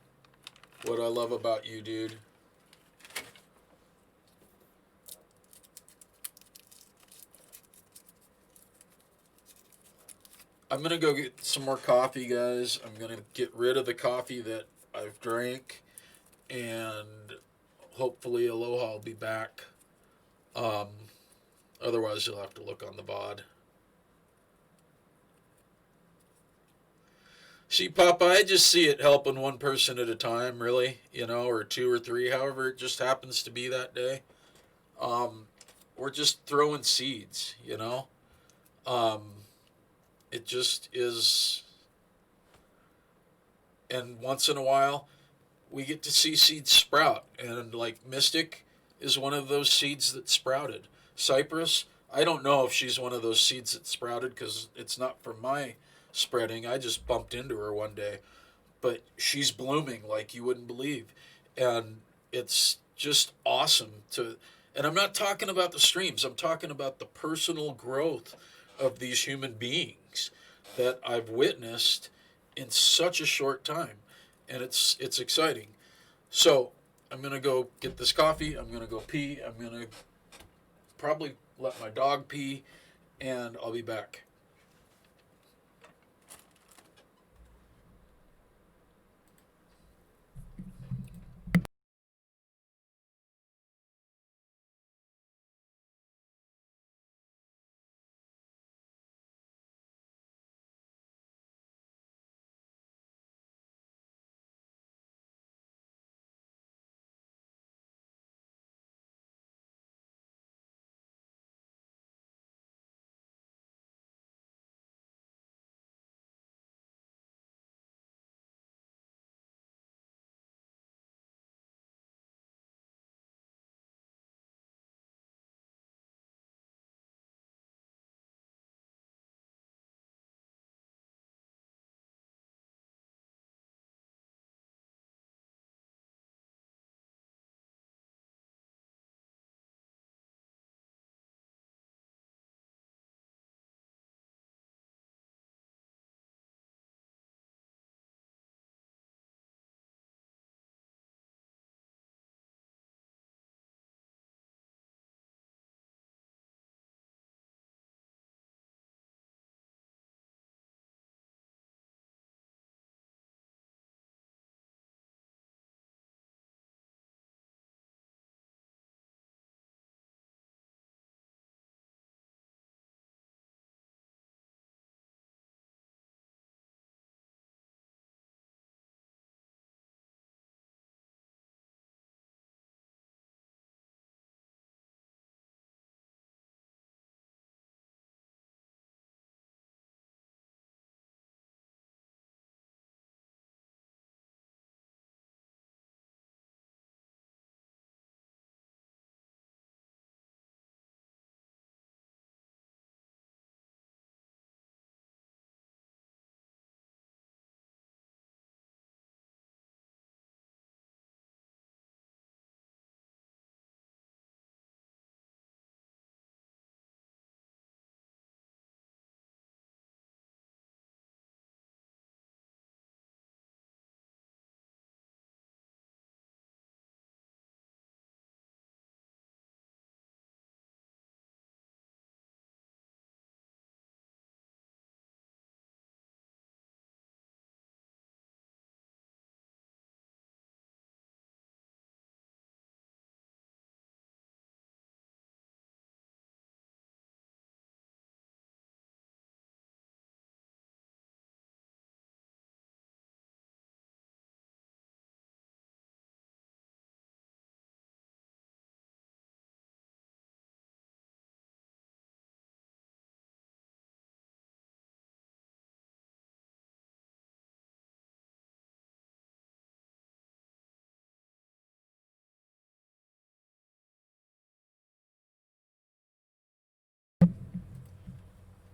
what I love about you, dude. I'm going to go get some more coffee, guys. I'm going to get rid of the coffee that I've drank. And hopefully Aloha will be back. Um, Otherwise, you'll have to look on the VOD. See, Papa, I just see it helping one person at a time, really, or two or three, however it just happens to be that day. We're just throwing seeds. Um, it just is, and once in a while, we get to see seeds sprout, and like Mystic is one of those seeds that sprouted. Cypress, I don't know if she's one of those seeds that sprouted because it's not from my spreading. I just bumped into her one day, but she's blooming like you wouldn't believe, and it's just awesome to. And I'm not talking about the streams. I'm talking about the personal growth of these human beings that I've witnessed in such a short time, and it's exciting. So I'm gonna go get this coffee. I'm gonna go pee. I'm gonna probably let my dog pee, and I'll be back.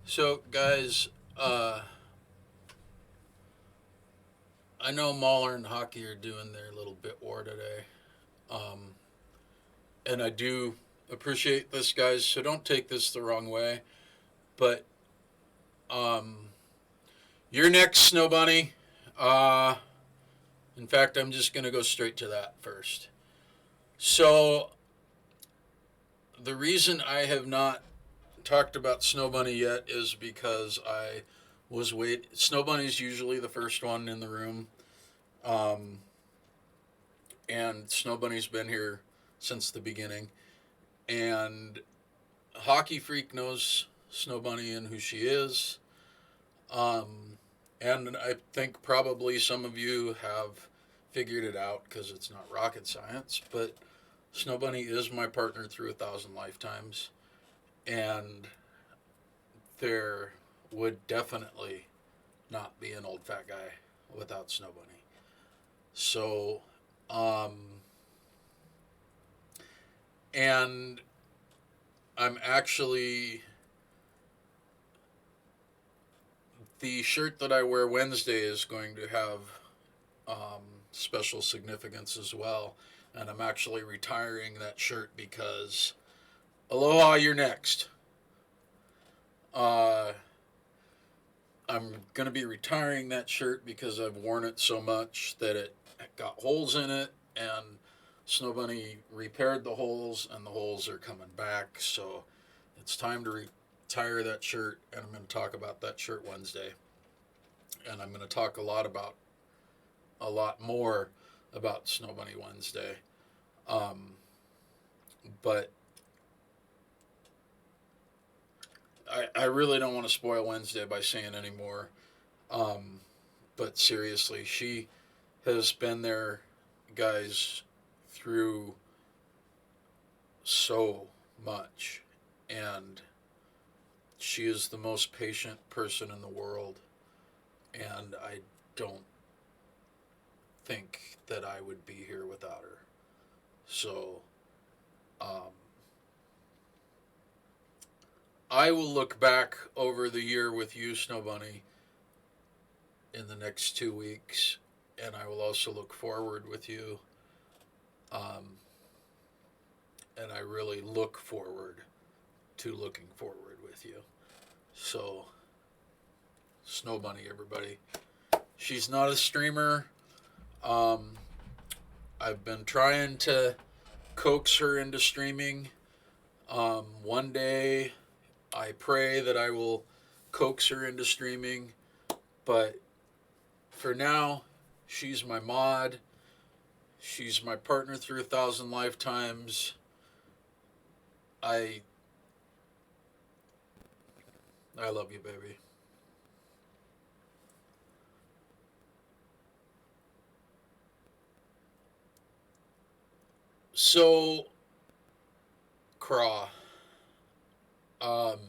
So, guys, I know Mahler and Hockey are doing their little bit war today. Um, and I do appreciate this, guys, so don't take this the wrong way. But um, you're next, Snow Bunny. Uh, in fact, I'm just going to go straight to that first. So, the reason I have not talked about Snow Bunny yet is because I was wait. Snow Bunny's usually the first one in the room. Um, and Snow Bunny's been here since the beginning. And Hockey Freak knows Snow Bunny and who she is. Um, and I think probably some of you have figured it out because it's not rocket science. But Snow Bunny is my partner through 1,000 lifetimes. And there would definitely not be an old fat guy without Snow Bunny. So, and I'm actually, the shirt that I wear Wednesday is going to have special significance as well. And I'm actually retiring that shirt because, aloha, you're next. I'm going to be retiring that shirt because I've worn it so much that it got holes in it, and Snow Bunny repaired the holes, and the holes are coming back. So it's time to retire that shirt, and I'm going to talk about that shirt Wednesday. And I'm going to talk a lot more about Snow Bunny Wednesday. But I really don't want to spoil Wednesday by saying any more. But seriously, she has been there, guys, through so much. And she is the most patient person in the world. And I don't think that I would be here without her. So, I will look back over the year with you, Snow Bunny, in the next 2 weeks, and I will also look forward with you. And I really look forward to looking forward with you. So, Snow Bunny, everybody. She's not a streamer. I've been trying to coax her into streaming. One day, I pray that I will coax her into streaming. But for now, she's my mod. She's my partner through 1,000 lifetimes. I love you, baby. So, Craw. Um,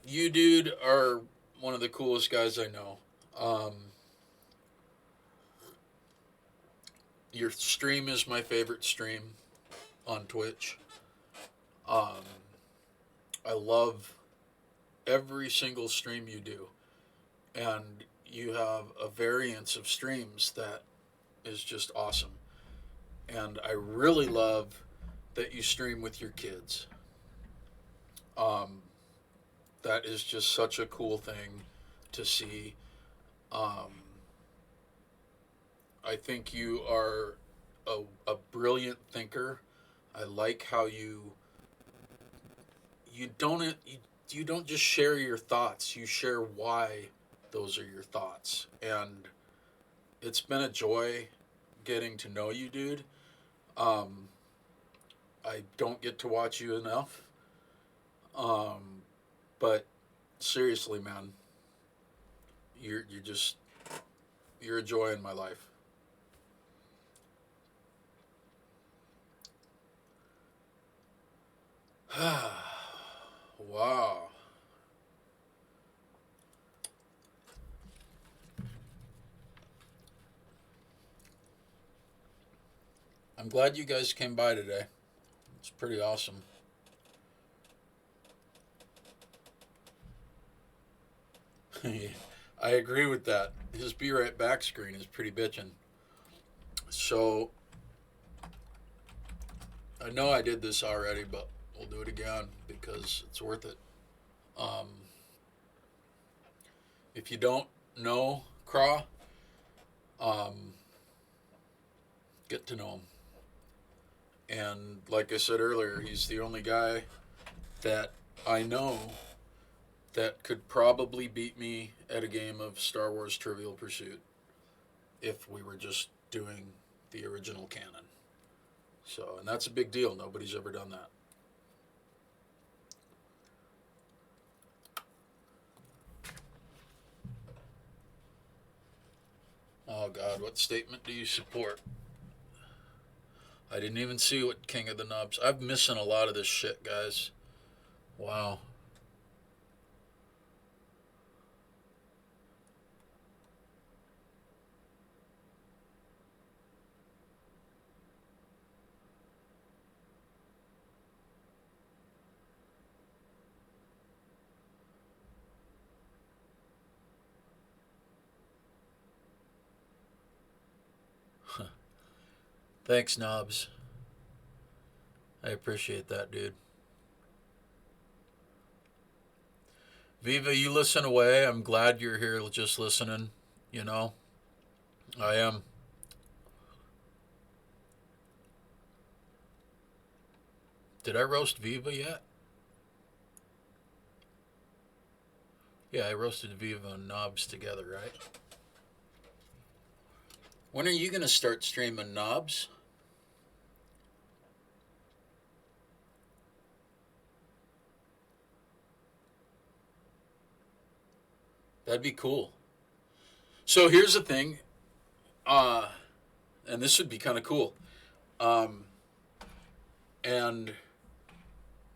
you, dude, are one of the coolest guys I know. Your stream is my favorite stream on Twitch. Um, I love every single stream you do. And you have a variance of streams that is just awesome. And I really love that you stream with your kids. Um, that is just such a cool thing to see. Um, I think you are a brilliant thinker. I like how you don't just share your thoughts. You share why those are your thoughts, and it's been a joy getting to know you, dude. Um, I don't get to watch you enough, but seriously, man, you're just you're a joy in my life. Wow. I'm glad you guys came by today. It's pretty awesome. I agree with that. His Be Right Back screen is pretty bitchin'. So, I know I did this already, but we'll do it again because it's worth it. Um, if you don't know Craw, um, get to know him. And like I said earlier, he's the only guy that I know that could probably beat me at a game of Star Wars Trivial Pursuit if we were just doing the original canon. So, and that's a big deal. Nobody's ever done that. Oh God, what statement do you support? I didn't even see what King of the Nubs. I'm missing a lot of this shit, guys. Wow. Thanks, Knobs. I appreciate that, dude. Viva, you listen away. I'm glad you're here just listening. You know, I am. Did I roast Viva yet? Yeah, I roasted Viva and Knobs together, right? When are you going to start streaming, Knobs? That'd be cool. So here's the thing, uh, and this would be kind of cool. Um, and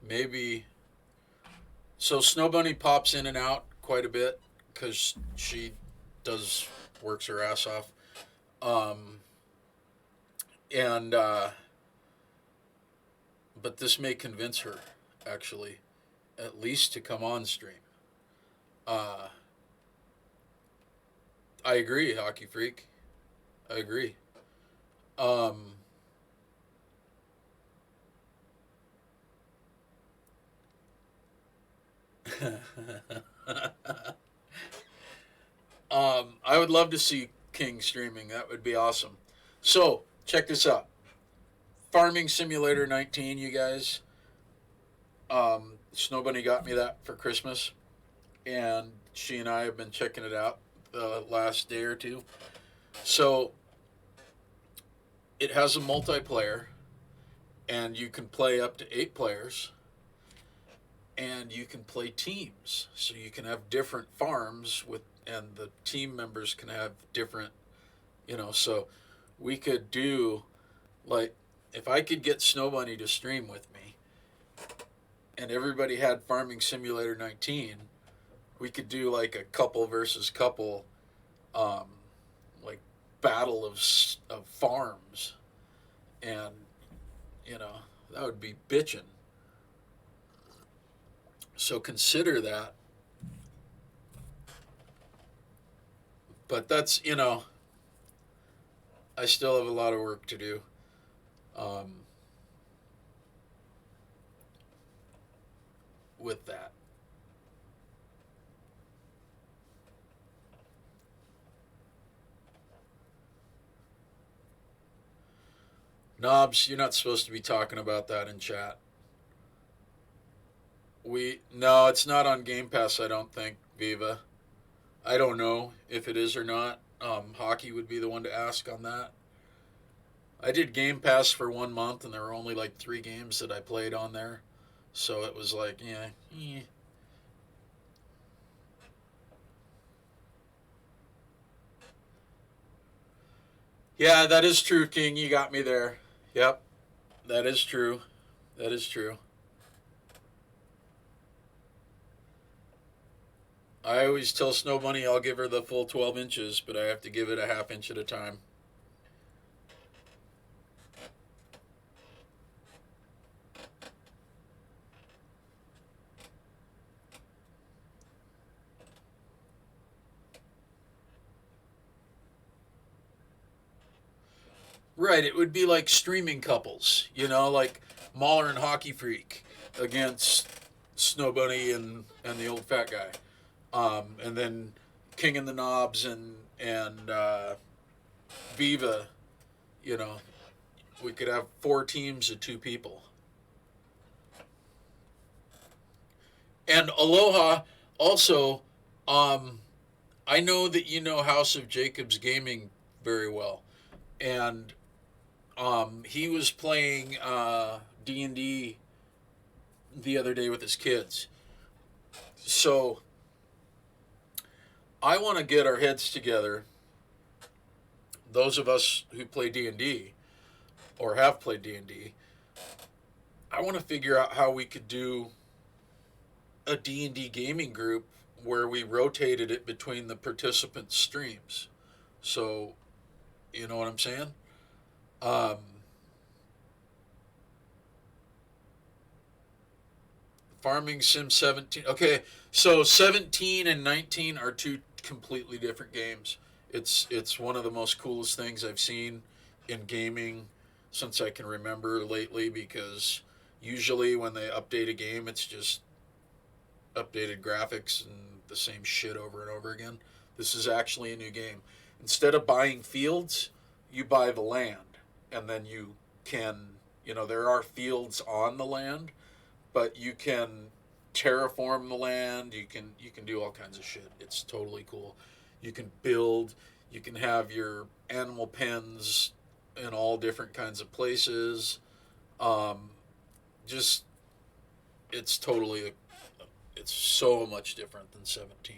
maybe so Snow Bunny pops in and out quite a bit because she does works her ass off. Um, and but this may convince her actually, at least to come on stream. Uh, I agree, Hockey Freak. I agree. Um, I would love to see King streaming. That would be awesome. So, check this out. Farming Simulator 19, you guys. Snow Bunny got me that for Christmas, and she and I have been checking it out the last day or two. So, it has a multiplayer, and you can play up to 8 players, and you can play teams. So, you can have different farms with, and the team members can have different, so we could do like if I could get Snow Bunny to stream with me and everybody had Farming Simulator 19, we could do like a couple versus couple, um, like battle of farms, and that would be bitchin'. So consider that. But that's I still have a lot of work to do. Um, with that. Knobs, you're not supposed to be talking about that in chat. No, it's not on Game Pass, I don't think, Viva. I don't know if it is or not. Hockey would be the one to ask on that. I did Game Pass for 1 month, and there were only like 3 games that I played on there, so it was like, yeah. Yeah, that is true, King. You got me there. Yep, that is true. That is true. I always tell Snow Bunny I'll give her the full 12 inches, but I have to give it a half inch at a time. Right, it would be like streaming couples, like Mahler and Hockey Freak against Snow Bunny and the old fat guy, and then King and the Knobs and Viva. You know, we could have four teams of two people. And Aloha also, um, I know that you know House of Jacobs Gaming very well, and he was playing D&D the other day with his kids. So I want to get our heads together. Those of us who play D&D or have played D&D, I want to figure out how we could do a D&D gaming group where we rotated it between the participant streams. So, you know what I'm saying? Um, Farming Sim 17. Okay, so 17 and 19 are two completely different games. It's one of the most coolest things I've seen in gaming since I can remember lately, because usually when they update a game, it's just updated graphics and the same shit over and over again. This is actually a new game. Instead of buying fields, you buy the land, and then you can, there are fields on the land, but you can terraform the land. You can do all kinds of shit. It's totally cool. You can build. You can have your animal pens in all different kinds of places. Um, just it's totally it's so much different than 17.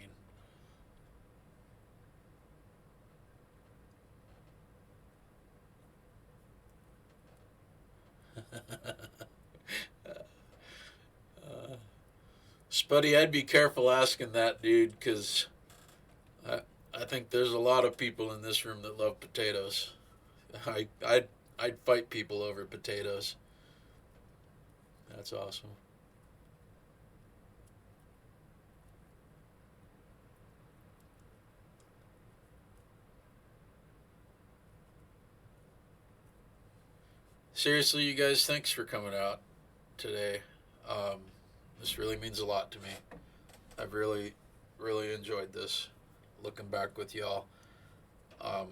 Spuddy, I'd be careful asking that, dude, because I, I think there's a lot of people in this room that love potatoes. I'd fight people over potatoes. That's awesome. Seriously, you guys, thanks for coming out today. Um, this really means a lot to me. I've really enjoyed this. Looking back with y'all, um,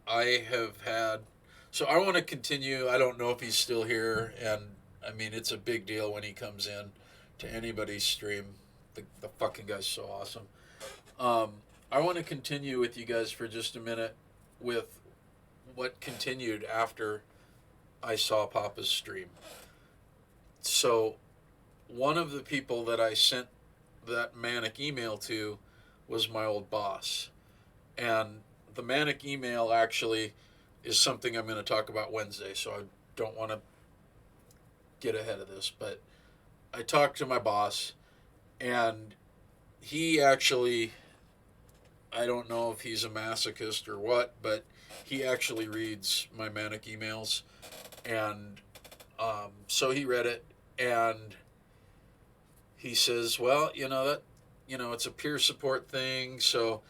I have had. So I want to continue. I don't know if he's still here, and I mean it's a big deal when he comes in to anybody's stream. The fucking guy's so awesome. Um, I want to continue with you guys for just a minute with what continued after I saw Papa's stream. So one of the people that I sent that manic email to was my old boss. And the manic email actually is something I'm going to talk about Wednesday, so I don't want to get ahead of this. But I talked to my boss, and he actually, I don't know if he's a masochist or what, but he actually reads my manic emails. And so he read it, and he says, well, it's a peer support thing. So,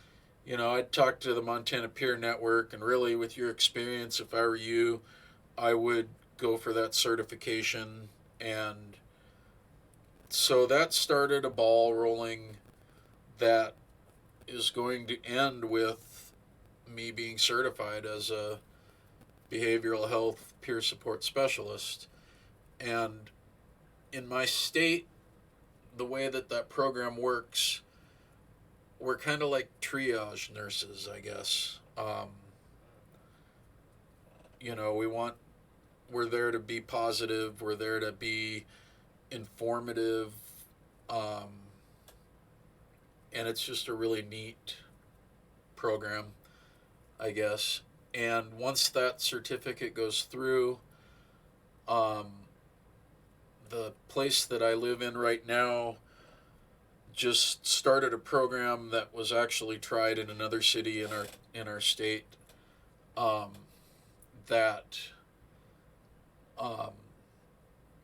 I'd talk to the Montana Peer Network, and really, with your experience, if I were you, I would go for that certification. And so that started a ball rolling that is going to end with me being certified as a behavioral health peer support specialist. And in my state, the way that program works, we're kind of like triage nurses, I guess. We we're there to be positive, we're there to be informative, um, and it's just a really neat program, I guess. And once that certificate goes through, um, the place that I live in right now just started a program that was actually tried in another city in our state. Um, that um,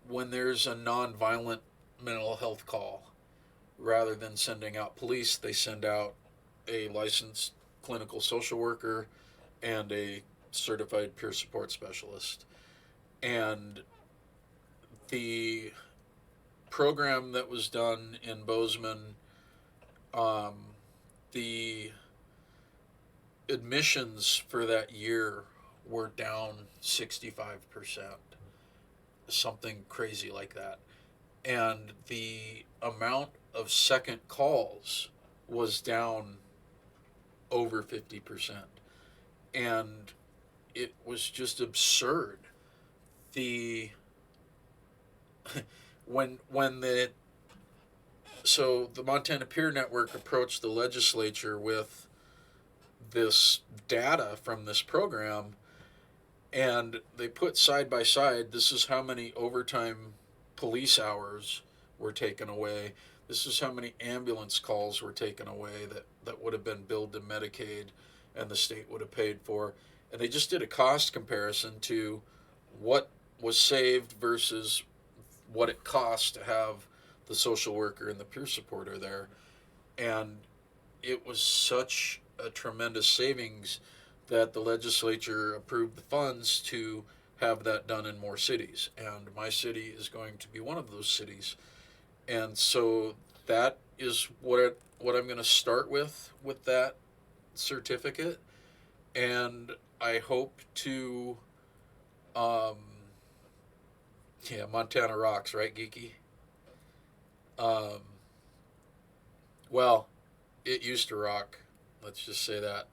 when there's a nonviolent mental health call, rather than sending out police, they send out a licensed clinical social worker and a certified peer support specialist. And the program that was done in Bozeman, um, the admissions for that year were down 65%, something crazy like that. And the amount of second calls was down over 50%. And it was just absurd. The when the Montana Peer Network approached the legislature with this data from this program, and they put side by side, this is how many overtime police hours were taken away, this is how many ambulance calls were taken away that would have been billed to Medicaid and the state would have paid for. And they just did a cost comparison to what was saved versus what it cost to have the social worker and the peer supporter there. And it was such a tremendous savings that the legislature approved the funds to have that done in more cities. And my city is going to be one of those cities. And so that is what I'm going to start with that certificate. And I hope to, Montana rocks, right, Geeky? Well, it used to rock. Let's just say that.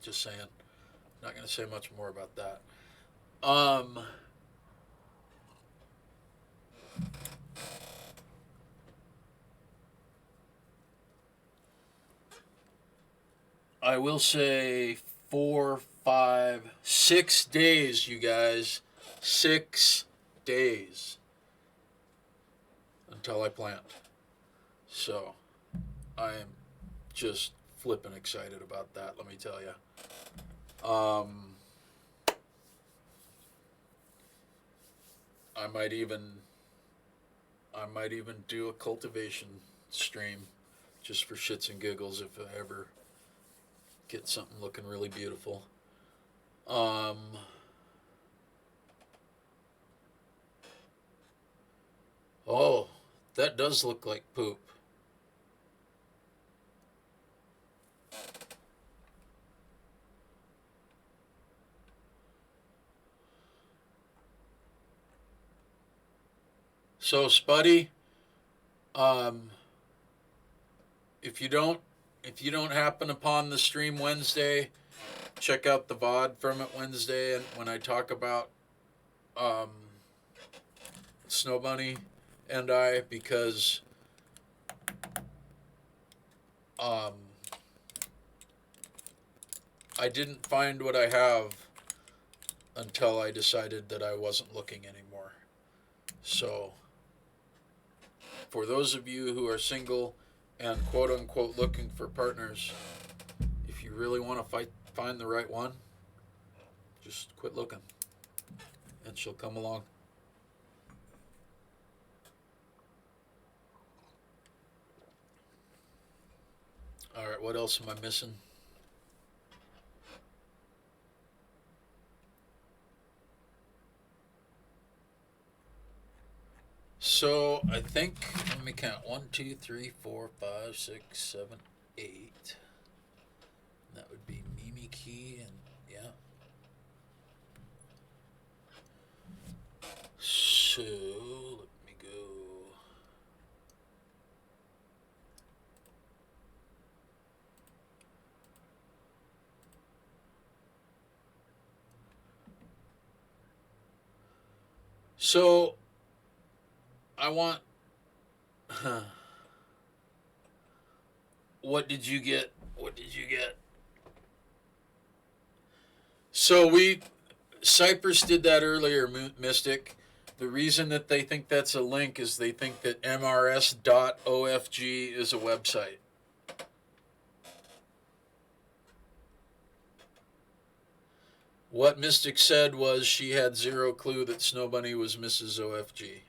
Just saying. Not going to say much more about that. I will say 4, 5, 6 days, you guys. 6 days until I plant. So I am just flipping excited about that, let me tell you. I might even do a cultivation stream just for shits and giggles if I ever get something looking really beautiful. Oh, that does look like poop. So, Spuddy, if you don't happen upon the stream Wednesday, check out the VOD from it Wednesday, and when I talk about Snow Bunny and I, because I didn't find what I have until I decided that I wasn't looking anymore. So, for those of you who are single and quote unquote looking for partners, if you really want to find the right one, just quit looking and she'll come along. All right, what else am I missing? So I think, let me count, 1, 2, 3, 4, 5, 6, 7, 8. That would be Mimi Key, and yeah. So let me go. So I want. What did you get? What did you get? So Cypress did that earlier, Mystic. The reason that they think that's a link is they think that mrs.ofg is a website. What Mystic said was she had zero clue that Snow Bunny was Mrs. OFG.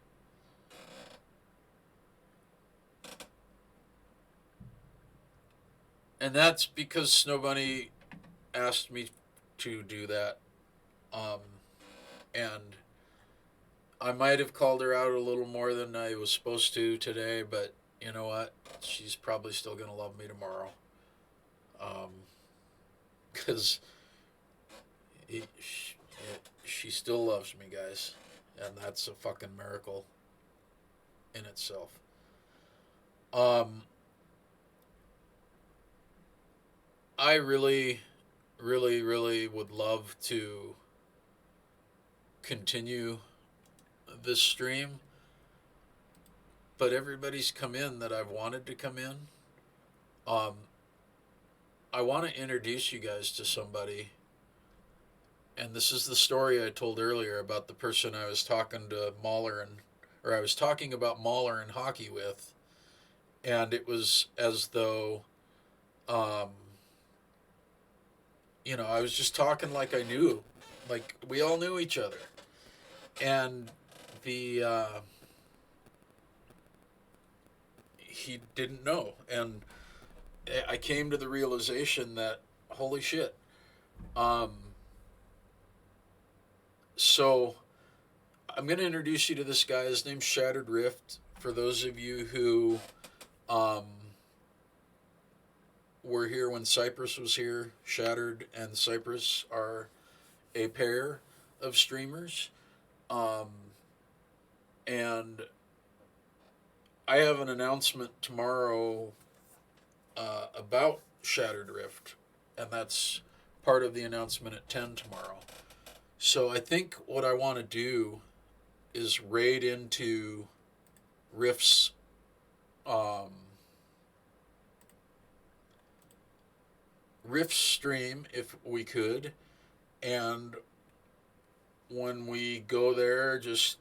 And that's because Snow Bunny asked me to do that. Um, and I might have called her out a little more than I was supposed to today, but you know what? She's probably still going to love me tomorrow. Because she still loves me, guys. And that's a fucking miracle in itself. I really, really, really would love to continue this stream, but everybody's come in that I've wanted to come in. Um, I want to introduce you guys to somebody, and this is the story I told earlier about the person I was talking to I was talking about Mahler and hockey with, and it was as though, um, I was just talking like I knew, like we all knew each other, and he didn't know, and I came to the realization that holy shit. So I'm going to introduce you to this guy. His name's Shattered Rift. For those of you who were here when Cypress was here, Shattered and Cypress are a pair of streamers. And I have an announcement tomorrow about Shattered Rift, and that's part of the announcement at 10 tomorrow. So I think what I want to do is raid into Rift's stream if we could, and when we go there, just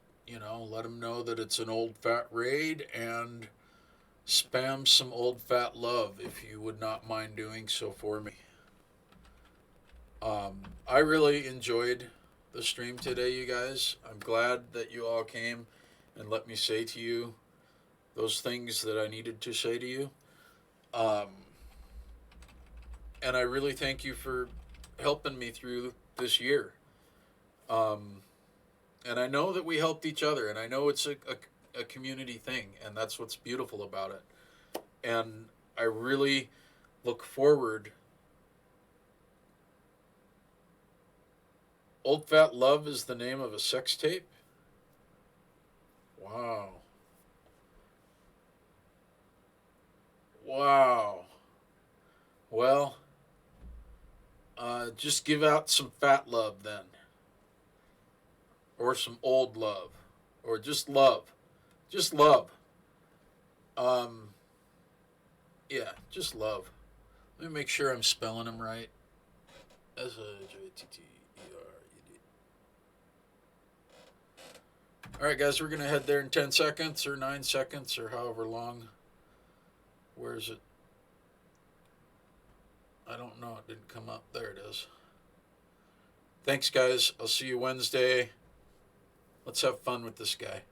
let him know that it's an old fat raid and spam some old fat love if you would not mind doing so for me. I really enjoyed the stream today, you guys. I'm glad that you all came and let me say to you those things that I needed to say to you. And I really thank you for helping me through this year. And I know that we helped each other, and I know it's a community thing, and that's what's beautiful about it. And I really look forward. Old Fat Love is the name of a sex tape? Wow. Wow. Well, just give out some fat love then. Or some old love. Or just love. Just love. Yeah, just love. Let me make sure I'm spelling them right. Sajttered. Alright, guys, we're going to head there in 10 seconds or 9 seconds or however long. Where is it? I don't know. It didn't come up. There it is. Thanks, guys. I'll see you Wednesday. Let's have fun with this guy.